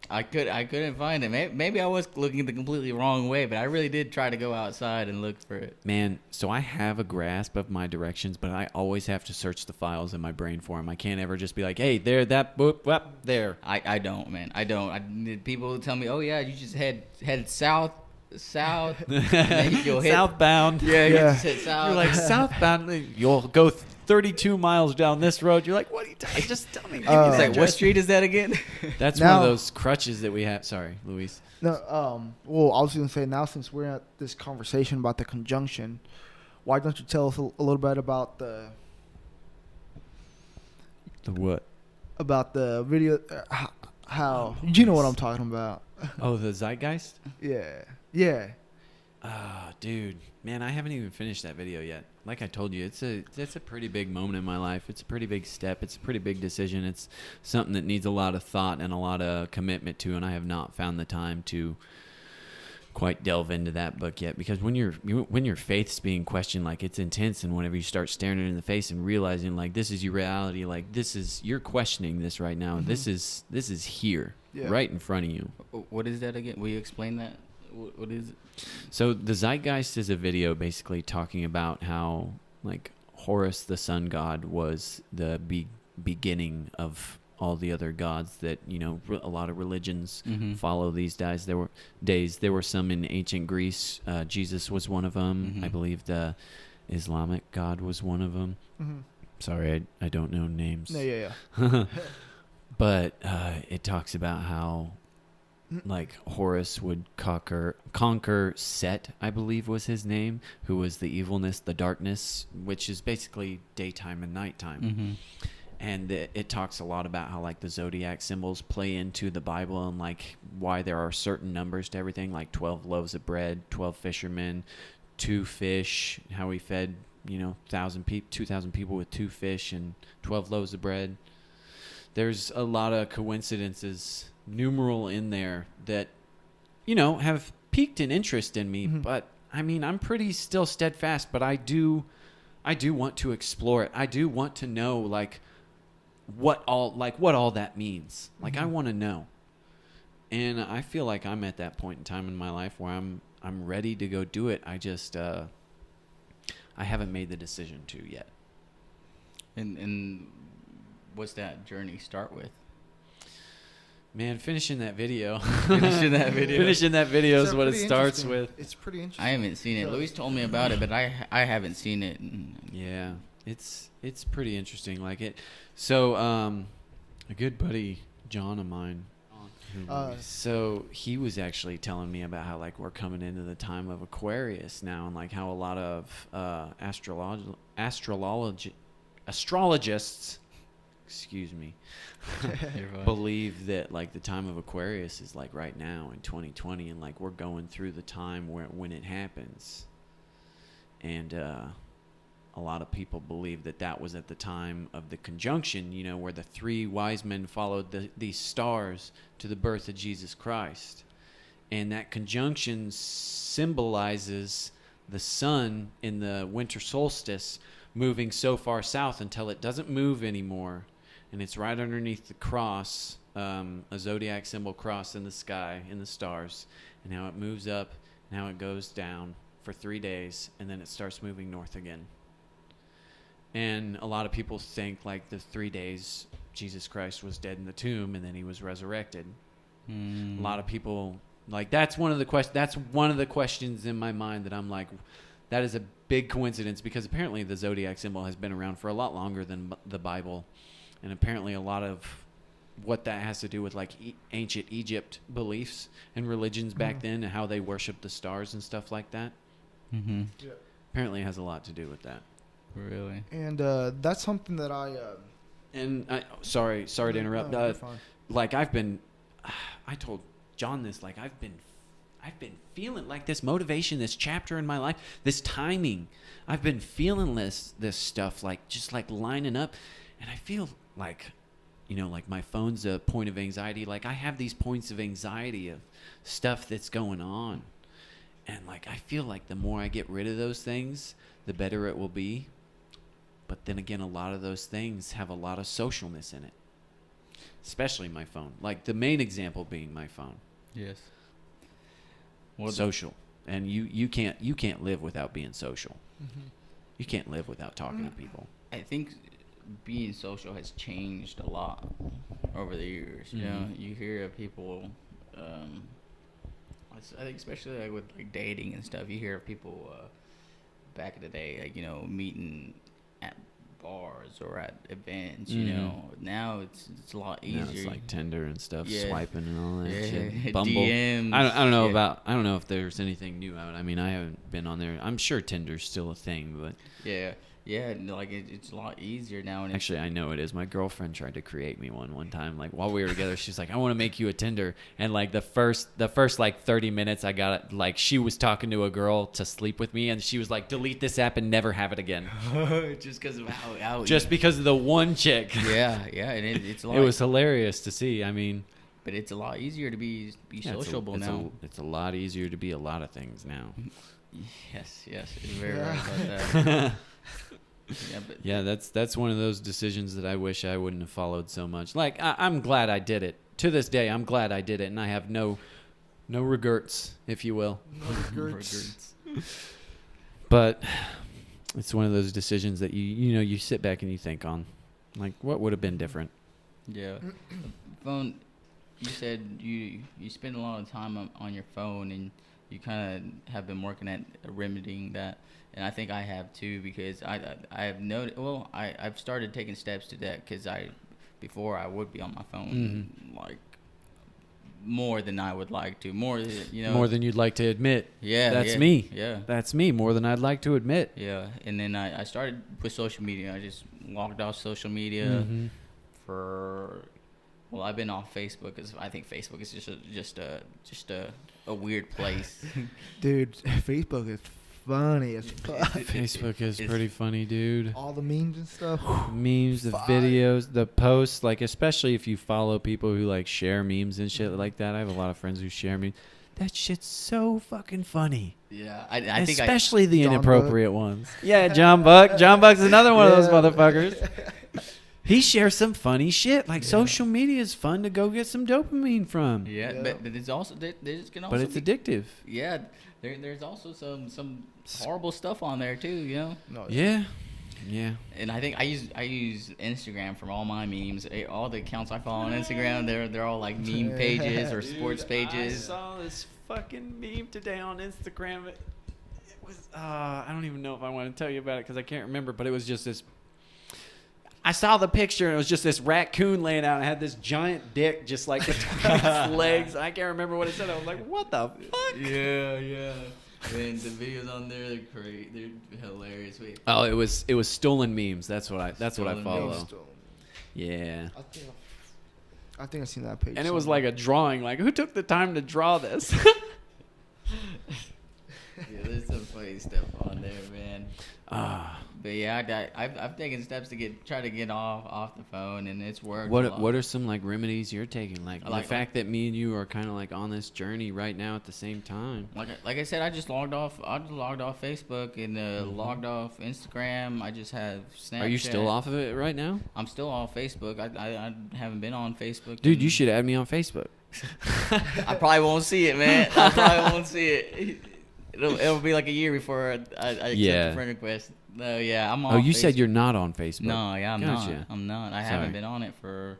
I couldn't find it. Maybe I was looking the completely wrong way, but I really did try to go outside and look for it. Man, so I have a grasp of my directions, but I always have to search the files in my brain for them. I can't ever just be like, hey, there, that, boop, whoop, there. I don't, man. I don't. People tell me, oh yeah, you just head south, and then you'll hit Southbound. Yeah, you Yeah. just hit south. You're like, southbound. You'll go 32 miles down this road. You're like, what are you talking? Just tell me. it's like, what street is that again? That's Now- one of those crutches that we have. Sorry, Luis. No, well, I was going to say now since we're at this conversation about the conjunction, why don't you tell us a little bit about the what? video? How you know what I'm talking about? Oh, the Zeitgeist? Yeah. Ah, dude, man, I haven't even finished that video yet. Like I told you, it's a pretty big moment in my life. It's a pretty big step. It's a pretty big decision. It's something that needs a lot of thought and a lot of commitment to, and I have not found the time to quite delve into that book yet. Because when your faith's being questioned, like it's intense, and whenever you start staring it in the face and realizing like this is your reality, like you're questioning this right now. Mhm. This is here, Yeah. right in front of you. What is that again? Will you explain that? What is it? So the Zeitgeist is a video basically talking about how like Horus, the sun god, was the beginning of all the other gods that, you know, a lot of religions Mhm. follow these days. There were some in ancient Greece. Jesus was one of them. Mhm. I believe the Islamic god was one of them. Mm-hmm. Sorry, I don't know names. No, yeah. But it talks about how like Horus would conquer Set, I believe was his name, who was the evilness, the darkness, which is basically daytime and nighttime. Mm-hmm. And it talks a lot about how like the zodiac symbols play into the Bible and like why there are certain numbers to everything, like 12 loaves of bread, 12 fishermen, 2 fish, how he fed, 2,000 people with 2 fish and 12 loaves of bread. There's a lot of coincidences, numeral in there that, have piqued an interest in me. Mhm. But I mean, I'm pretty still steadfast, but I do want to explore it. I do want to know like what all that means. Like I Mhm. want to know. And I feel like I'm at that point in time in my life where I'm ready to go do it. I just I haven't made the decision to yet. And what's that journey start with? Man, finishing that video. Finishing that video. Finishing that video is So what it pretty starts interesting. with. It's pretty interesting. I haven't seen it. So- Luis told me about it, but I haven't seen it. Yeah, it's pretty interesting. Like it. So a good buddy John of mine. So he was actually telling me about how like we're coming into the time of Aquarius now, and like how a lot of astrologists, excuse me, believe that like the time of Aquarius is like right now in 2020, and like we're going through the time when it happens. And a lot of people believe that was at the time of the conjunction, where the 3 wise men followed these stars to the birth of Jesus Christ. And that conjunction symbolizes the sun in the winter solstice moving so far south until it doesn't move anymore. And it's right underneath the cross, a zodiac symbol cross in the sky, in the stars. And how it moves up, and how it goes down for 3 days, and then it starts moving north again. And a lot of people think like the 3 days Jesus Christ was dead in the tomb and then he was resurrected. A lot of people like that's one of the questions in my mind that I'm like, that is a big coincidence, because apparently the zodiac symbol has been around for a lot longer than the Bible, and apparently a lot of what that has to do with like ancient Egypt beliefs and religions back then, and how they worshiped the stars and stuff like that. Mm-hmm. Apparently it has a lot to do with that. Really? And that's something that And sorry to interrupt. No, you're fine. Like I told John this. Like I've been feeling like this motivation, this chapter in my life, this timing. I've been feeling this stuff like just like lining up, and I feel like, like my phone's a point of anxiety. Like I have these points of anxiety of stuff that's going on, and like I feel like the more I get rid of those things, the better it will be. But then again, a lot of those things have a lot of socialness in it, especially my phone. Like the main example being my phone. Yes. Well, Social, and you can't live without being social. Mm-hmm. You can't live without talking to people. I think being social has changed a lot over the years. You know, you hear of people. I think especially like with like dating and stuff, you hear of people back in the day, like meeting at bars or at events. You know, now it's a lot easier. Now it's like Tinder and stuff, Yeah. swiping and all that Yeah, shit. Bumble. DMs. I don't know Yeah. I don't know if there's anything new out. I mean, I haven't been on there. I'm sure Tinder's still a thing, but Yeah, like it's a lot easier now. And actually, I know it is. My girlfriend tried to create me one time. Like while we were together, she's like, "I want to make you a Tinder." And like the first like 30 minutes, I got it. Like she was talking to a girl to sleep with me, and she was like, "Delete this app and never have it again." just because of how Just because of the one chick. yeah, and it's a lot. It was hilarious to see. I mean, but it's a lot easier to be yeah, sociable now. It's a lot easier to be a lot of things now. Yes, it's very Yeah. right about that. Yeah, but Yeah, that's one of those decisions that I wish I wouldn't have followed so much. Like I'm glad I did it. To this day, I'm glad I did it, and I have no regrets, if you will. No regrets. But it's one of those decisions that you sit back and you think on, like what would have been different. yeah, phone. You said you spend a lot of time on your phone, and you kind of have been working at remedying that. And I think I have too, because I have noted. Well, I've started taking steps to that, because before I would be on my phone like more than I would like to, more than you'd like to admit. Yeah, that's yeah, me. Yeah, That's me, more than I'd like to admit. yeah. And then I started with social media. I just logged off social media for. Well, I've been off Facebook because I think Facebook is just a weird place. Dude, Facebook is funny as fuck. Facebook is pretty funny, dude. All the memes and stuff. Memes, the Fire. videos, the posts, like especially if you follow people who like share memes and shit like that. I have a lot of friends who share memes. That shit's so fucking funny. Yeah, I think especially the John inappropriate ones. Yeah, John Buck. John Buck's another one of those Yeah. motherfuckers. He shares some funny shit. Like social media is fun to go get some dopamine from. Yeah, Yeah. but it's also there's can also But it's be, addictive. Yeah, there's also some horrible stuff on there too, you know. No, Yeah. Yeah. And I think I use Instagram for all my memes. All the accounts I follow on Instagram, they're all like meme pages or sports pages. I saw this fucking meme today on Instagram. It was I don't even know if I want to tell you about it because I can't remember. But it was just this. I saw the picture and it was just this raccoon laying out. And it had this giant dick just like between its legs. I can't remember what it said. I was like, what the fuck? Yeah. And the videos on there, they're great. They're hilarious. Wait. Oh, it was stolen memes. That's what I Stolen follow. memes. Yeah. I think I've seen that page. And it was like a drawing. Like, who took the time to draw this? Yeah, there's some funny stuff on there, man. But yeah, I've taken steps to try to get off the phone, and it's worked. What are some like remedies you're taking? Like the Like- fact that me and you are kind of like on this journey right now at the same time. Like I said, I just logged off Facebook and logged off Instagram. I just have Snapchat. Are you still off of it right now? I'm still off Facebook. I haven't been on Facebook. Dude, you should add me on Facebook. I probably won't see it, man. I probably won't see it. It'll be like a year before I accept a friend request. No, yeah, I'm on. Oh, you Facebook. said you're not on Facebook. No, yeah, I'm Gotcha. not. I'm not. I Sorry. haven't been on it for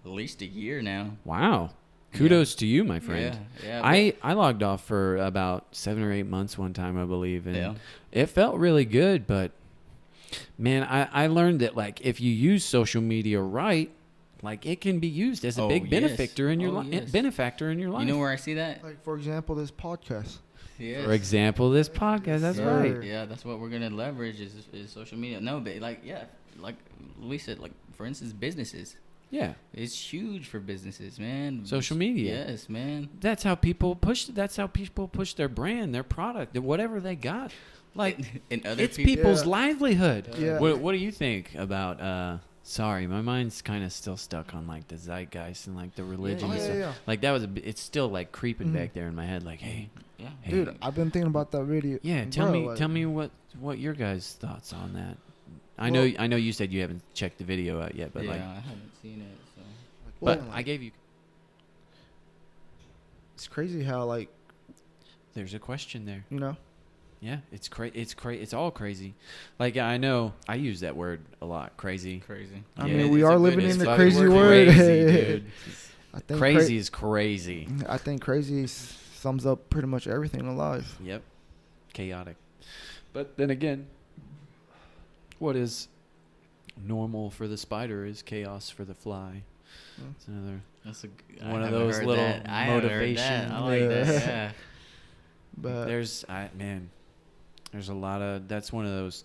at least a year now. Wow. Kudos to you, my friend. Yeah. I logged off for about 7 or 8 months one time, I believe, and Yeah. it felt really good. But man, I learned that like if you use social media right, like it can be used as a big benefactor in your life. Benefactor in your life. You know where I see that? like, for example, this podcast. Yes. For example, this podcast. That's Sir. right. Yeah, that's what we're gonna leverage is social media. No, but like, yeah, like we said, like for instance, businesses. Yeah. It's huge for businesses, man. Social media. Yes, man. That's how people push their brand, their product, whatever they got. Like, And other it's people, people's livelihood. Yeah. What do you think about sorry, my mind's kind of still stuck on like the zeitgeist and like the religion Oh, and yeah, stuff. yeah. Like that was it's still like creeping back there in my head like, hey, yeah. hey. Dude, I've been thinking about that video. Yeah, Bro, tell me what your guys' thoughts on that. I Well- know you said you haven't checked the video out yet, but yeah, like, I haven't seen it. So but like, I gave you. it's crazy how like, There's a question there. you know, Yeah, it's it's all crazy. Like I know I use that word a lot, crazy. crazy. I Yeah, mean, it's we a are good- living it's in the fucking crazy working. word. Crazy, dude. I think Crazy is crazy. I think crazy sums up pretty much everything in life. Yep. Chaotic. But then again, what is normal for the spider is chaos for the fly. Mm. It's another That's one of those little motivation. I like that. Yeah. Yeah. But there's a lot of that's one of those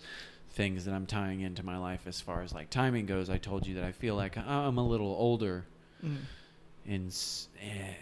things that I'm tying into my life as far as like timing goes. I told you that I feel like I'm a little older mm,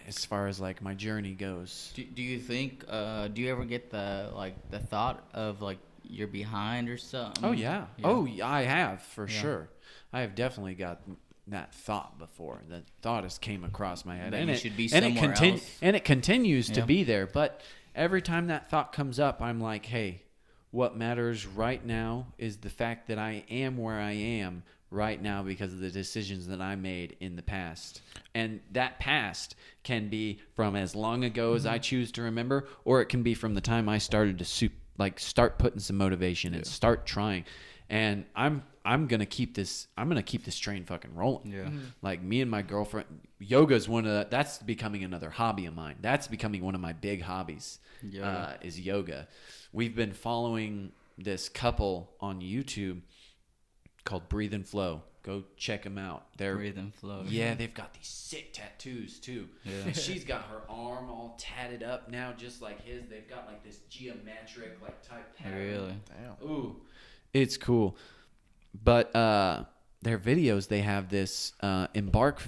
as far as like my journey goes. Do you think? Do you ever get the thought of like you're behind or something? Oh yeah. Yeah. Oh, I have for Yeah. sure. I have definitely got that thought before. That thought has came across my head, That and you it should be and somewhere else. and it continues to Yeah. be there. But every time that thought comes up, I'm like, hey, what matters right now is the fact that I am where I am right now because of the decisions that I made in the past. And that past can be from as long ago as I choose to remember, or it can be from the time I started to start putting some motivation and start trying. And I'm gonna keep this train fucking rolling. Yeah. Like me and my girlfriend, yoga's that's becoming another hobby of mine. That's becoming one of my big hobbies. Yoga. Is yoga. We've been following this couple on YouTube called Breathe and Flow. Go check them out. They're Breathe and flow. yeah, they've got these sick tattoos too. Yeah. She's got her arm all tatted up now, just like his. They've got like this geometric like type pattern. Really? damn. Ooh, it's cool. But their videos, they have this embark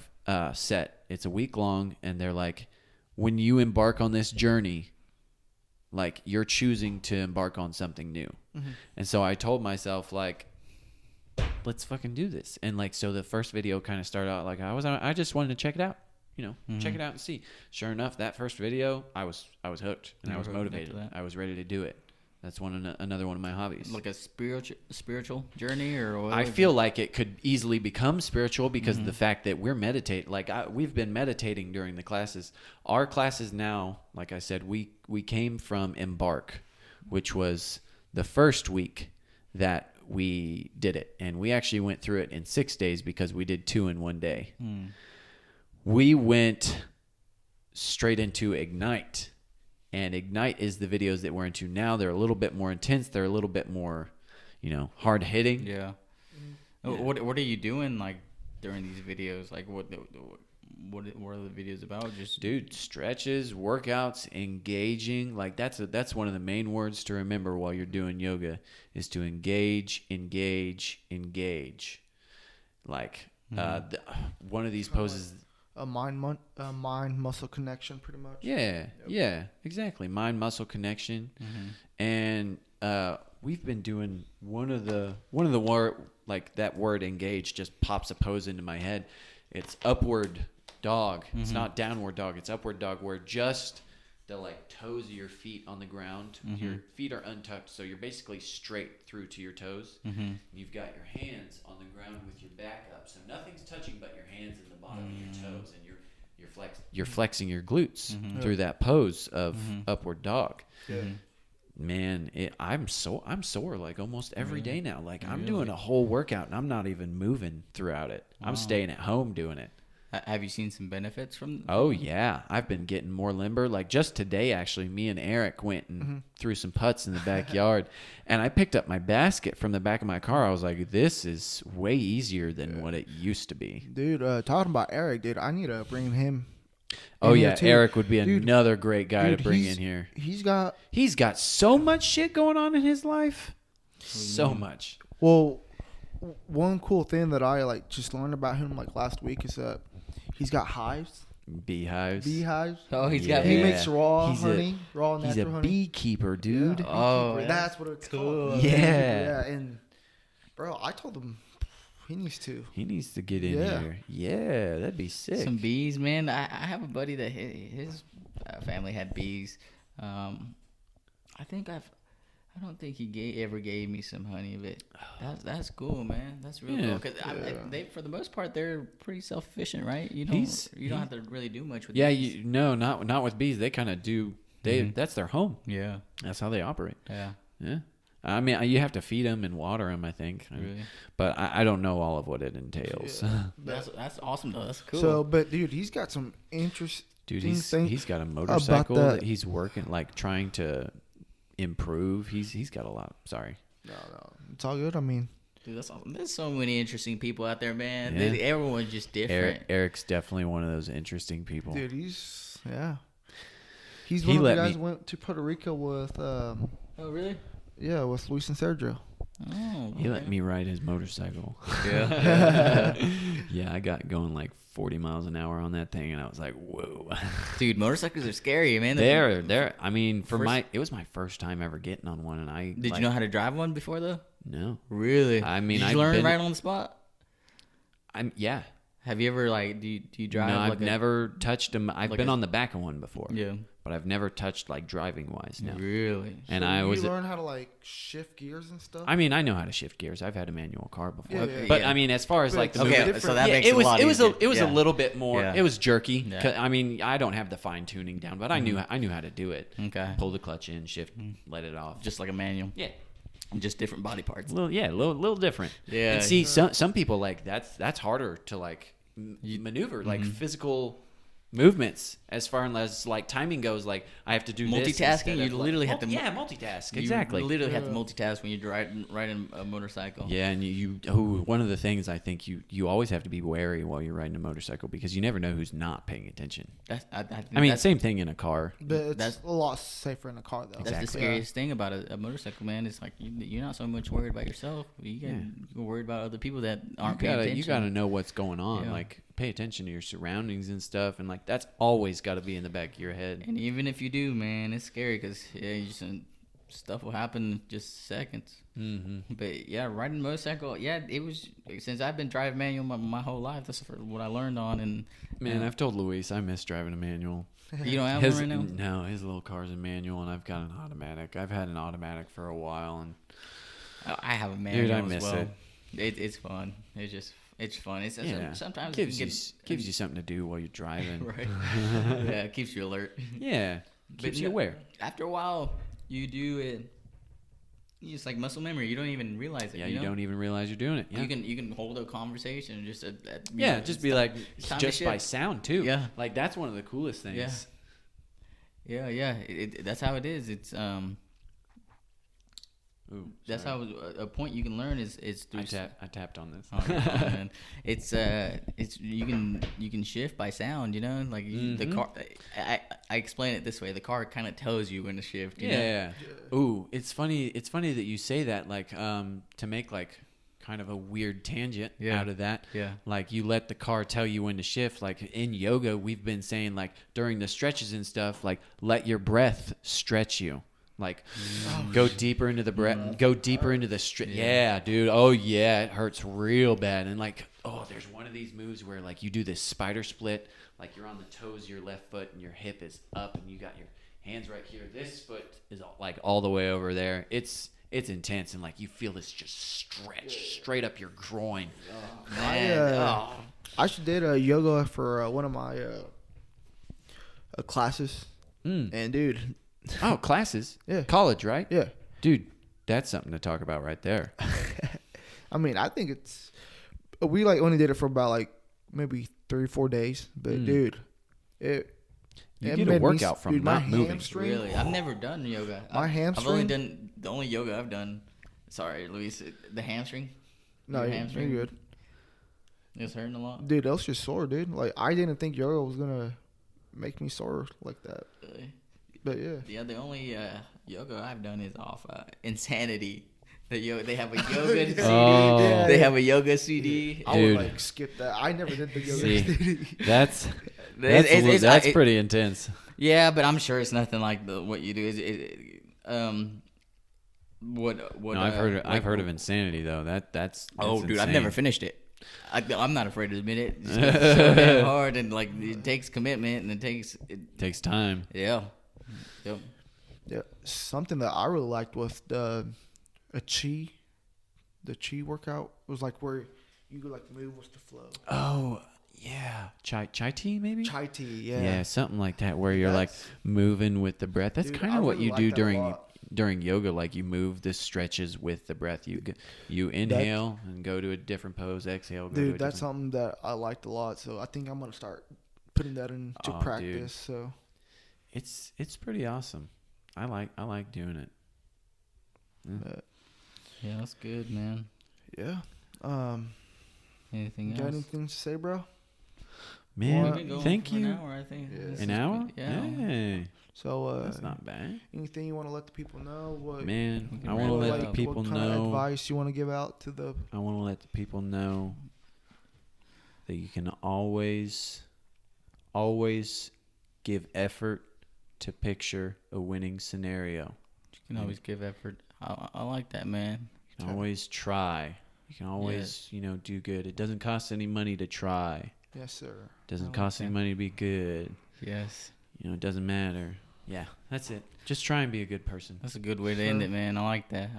set. It's a week long, and they're like, when you embark on this journey, like you're choosing to embark on something new. Mm-hmm. And so I told myself, like, let's fucking do this. And like, so the first video kind of started out like I just wanted to check it out, check it out and see. Sure enough, that first video, I was hooked and You I was were hooked motivated. after that. I was ready to do it. That's another one of my hobbies. Like a spiritual journey, or what I was feel it? like it could easily become spiritual because of the fact that we're meditating. Like we've been meditating during the classes. Our classes now, like I said, we came from Embark, which was the first week that we did it, and we actually went through it in 6 days because we did 2 in 1 day. We went straight into Ignite. And Ignite is the videos that we're into now. They're a little bit more intense. They're a little bit more, hard hitting. Yeah. Yeah. What are you doing like during these videos? Like what are the videos about? Just Dude, stretches, workouts, engaging. Like that's one of the main words to remember while you're doing yoga is to engage. Like one of these poses. A mind muscle connection, pretty much. Yeah, exactly. Mind muscle connection, and we've been doing one of the word, like that word engage just pops a pose into my head. It's upward dog. It's not downward dog. It's upward dog, where just the like toes of your feet on the ground. Your feet are untucked, so you're basically straight through to your toes. You've got your hands on the ground with your back up, so nothing's touching but your hands and the bottom of your toes, and you're flexing your glutes through that pose of upward dog. Yeah. Man, I'm sore like almost every day now. Like I'm Really? doing a whole workout and I'm not even moving throughout it. I'm staying at home doing it. have you seen some benefits from? Oh yeah, I've been getting more limber. Like just today, actually, me and Eric went and threw some putts in the backyard, and I picked up my basket from the back of my car. I was like, "This is way easier than what it used to be." Dude, talking about Eric, dude, I need to bring him. Oh in here, yeah, too. Eric would be Dude, another great guy dude, to bring he's- in here. He's He's got so much shit going on in his life, so much. well, one cool thing that I like just learned about him like last week is that he's got hives, Beehives. beehives. Oh, he's Yeah. got He me. makes raw He's honey, raw He's natural a honey. beekeeper, dude. Yeah, Oh, beekeeper. yeah. That's what it's Cool. called. Yeah. Yeah, and bro, I told him he needs to. He needs to get in Yeah. here. Yeah, that'd be sick. Some bees, man. I have a buddy that his family had bees. I don't think he ever gave me some honey, but that's cool, man. That's really Yeah. cool because they, for the most part, they're pretty self-efficient, right? You don't have to really do much with Yeah, bees. not with bees. They kind of do. That's their home. Yeah, That's how they operate. yeah. Yeah. I mean, you have to feed them and water them, I think. Really? But I don't know all of what it entails. Yeah. That's awesome though. That's cool. So, but dude, he's got some interest. Dude, things he's got a motorcycle that. that he's working, like trying to improve. He's got a lot. Sorry. No, it's all good. I mean, Dude, that's awesome. There's so many interesting people out there, man. Yeah. Everyone's just different. Eric's definitely one of those interesting people. dude, he's He's He one of the let guys me- who went to Puerto Rico with Oh, really? with Luis and Sergio. Oh, He let okay. me ride his motorcycle. Yeah. Yeah, I got going like 40 miles an hour on that thing, and I was like, whoa. Dude, motorcycles are scary, man. They're. I mean, First- it was my first time ever getting on one, and I Did you know how to drive one before though? No, Really? I mean, Did I've you learn been- right on the spot? yeah. Have you ever like do you drive? No, like I've never touched them. I've like been a- on the back of one before. Yeah. but I've never touched like driving wise. No, Really? and So I was. You learn how to like shift gears and stuff. I mean, I know how to shift gears. I've had a manual car before, Yeah, but yeah. I mean, as far as like the But Okay, movement- so that yeah, makes it it was a lot it was easier. it was Yeah. a little bit more. Yeah. It was jerky. Yeah. 'Cause, I mean, I don't have the fine tuning down, but I knew how to do it. Okay. Pull the clutch in, shift, let it off. Just like a manual. Yeah. Just different body parts. A little different. Yeah. And see, some people like that's harder to like maneuver, like physical movements as far as like timing goes. Like I have to do this Multitasking, instead you of, like, literally have to multitask. You Exactly. literally have to multitask when you're riding a motorcycle. Yeah, and one of the things I think you always have to be wary while you're riding a motorcycle because you never know who's not paying attention. I I mean, that's, same thing in a car. But it's That's- a lot safer in a car though. that's the Exactly. scariest thing about a motorcycle, man. It's like you're not so much worried about yourself. You're worried about other people that aren't paying attention. You gotta know what's going on. Yeah. Like pay attention to your surroundings and stuff, and like that's always got to be in the back of your head. And even if you do, man, it's scary because stuff will happen in just seconds. Mm-hmm. But yeah, riding a motorcycle, yeah, it was since I've been driving manual my whole life. That's what I learned on. And Man, I've told Luis I miss driving a manual. you don't have His, one right now. No, his little car's a manual, and I've got an automatic. I've had an automatic for a while, and I have a manual I as miss well. it. It's fun. It's fun. It's yeah, sometimes gives you you can gives you something to do while you're driving. right. Yeah, it keeps you alert. Yeah, keeps you no- aware. After a while, you do it. It's like muscle memory. You don't even realize it. Yeah, you you know? don't even realize you're doing it. Yeah. You can hold a conversation and just Yeah, just be like it's time to just by shift. sound too. Yeah. like that's one of the coolest things. Yeah. That's how it is. It's Ooh, that's sorry. how a point you can learn is through. I tapped on this. Oh, man. It's you can shift by sound, you know, like the car. I explain it this way: the car kind of tells you when to shift. You know? Yeah. Ooh, it's funny. It's funny that you say that. Like, to make like kind of a weird tangent Yeah. out of that. Yeah. Like you let the car tell you when to shift. Like in yoga, we've been saying like during the stretches and stuff, like let your breath stretch you. Like go deeper into the breath. Go deeper into the stretch. Yeah, dude. Oh yeah, it hurts real bad. And like, oh, there's one of these moves where like you do this spider split. Like you're on the toes of your left foot and your hip is up and you got your hands right here. This foot is like all the way over there. It's intense and like you feel this just stretch straight up your groin. Man. I actually did yoga for one of my classes, and dude, Oh, classes. Yeah. College, right? yeah. Dude, that's something to talk about right there. I mean, I think we like only did it for about like maybe 3-4 days, but dude, You it get a made me workout from dude, not my moving. hamstring- Really, I've never done yoga. My I've only hamstring? done the only yoga I've done. Sorry, Luis, the hamstring. No, Your you're hamstring? good, It's hurting a lot. dude. That was just sore, dude. Like I didn't think yoga was gonna make me sore like that, Really. but yeah. Yeah, the only yoga I've done is off Insanity They have a yoga CD. Oh. Yeah, They yeah. have a yoga CD. I would Dude. like skip that. I never did the yoga. See. CD. That's It's- that's pretty intense. Yeah, but I'm sure it's nothing like what you do. What? No, I've heard of insanity though. That's Oh, dude, I've insane. never finished it. I'm not afraid to admit it. It's so damn hard, and like it takes commitment, and Takes time. yeah. Yep. Yeah, something that I really liked was the chi workout. It was like where you could like move with the flow. Oh yeah, chai tea maybe. Chai tea, yeah. Yeah, something like that where you're like That's- moving with the breath. That's Dude, kind I of what really you like do that a lot. during yoga. Like you move the stretches with the breath. You inhale and go to a different pose. Exhale. Go to a Dude, that's different- something that I liked a lot. So I think I'm gonna start putting that into Oh, practice. So It's pretty awesome. I like doing it. but, Yeah, that's good, man. yeah. Anything You got else? anything to say, bro? Man, We've been going thank for an you. hour, I think. Yeah. This An is hour? good. Yeah. Hey, So that's not bad. anything you want to let the people know? What Man, We can I want to wrap it let up. the people what kind of know. advice you want to give out to the? I want to let the people know that you can always give effort to picture a winning scenario. You can always give effort. I like that, man. You can always try. You can always, do good. It doesn't cost any money to try. Yes, sir. It doesn't like cost any that. money to be good. Yes. It doesn't matter. Yeah, that's it. Just try and be a good person. That's a good way to end it, man. I like that.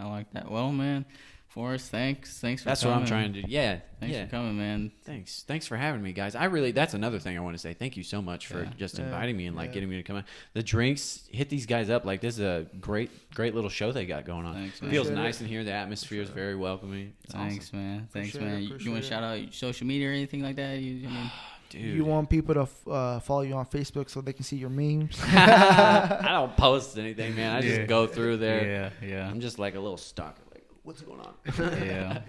Well, man, Forrest, thanks for That's coming. what I'm trying to do. Yeah. Thanks yeah. for coming, man. Thanks for having me, guys. That's another thing I want to say. Thank you so much for Yeah. just Yeah. inviting me and Yeah. getting me to come on. The drinks, hit these guys up. Like, this is a great little show they got going on. Thanks, It man. feels Appreciate nice in here. The atmosphere is very welcoming. It's Thanks, man. Thanks, Appreciate man. it, You want appreciate to shout out your social media or anything like that? awesome. Dude. You want people to follow you on Facebook so they can see your memes? I don't post anything, man. I Yeah. just go through there. Yeah. I'm just like a little stalker. Like, what's going on?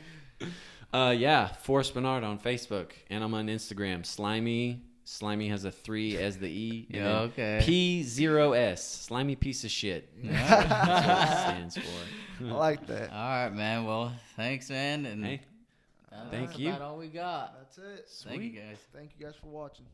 Yeah. Forrest Banard on Facebook, and I'm on Instagram. Slimy has a 3 as the E. and Yeah, then okay. P0S. Slimy piece of shit. Yeah. That's what it stands for. I like that. All right, man. Well, thanks, man. And Hey, that's thank you. about all we got. That's it. Thank you, guys. Thank you guys for watching.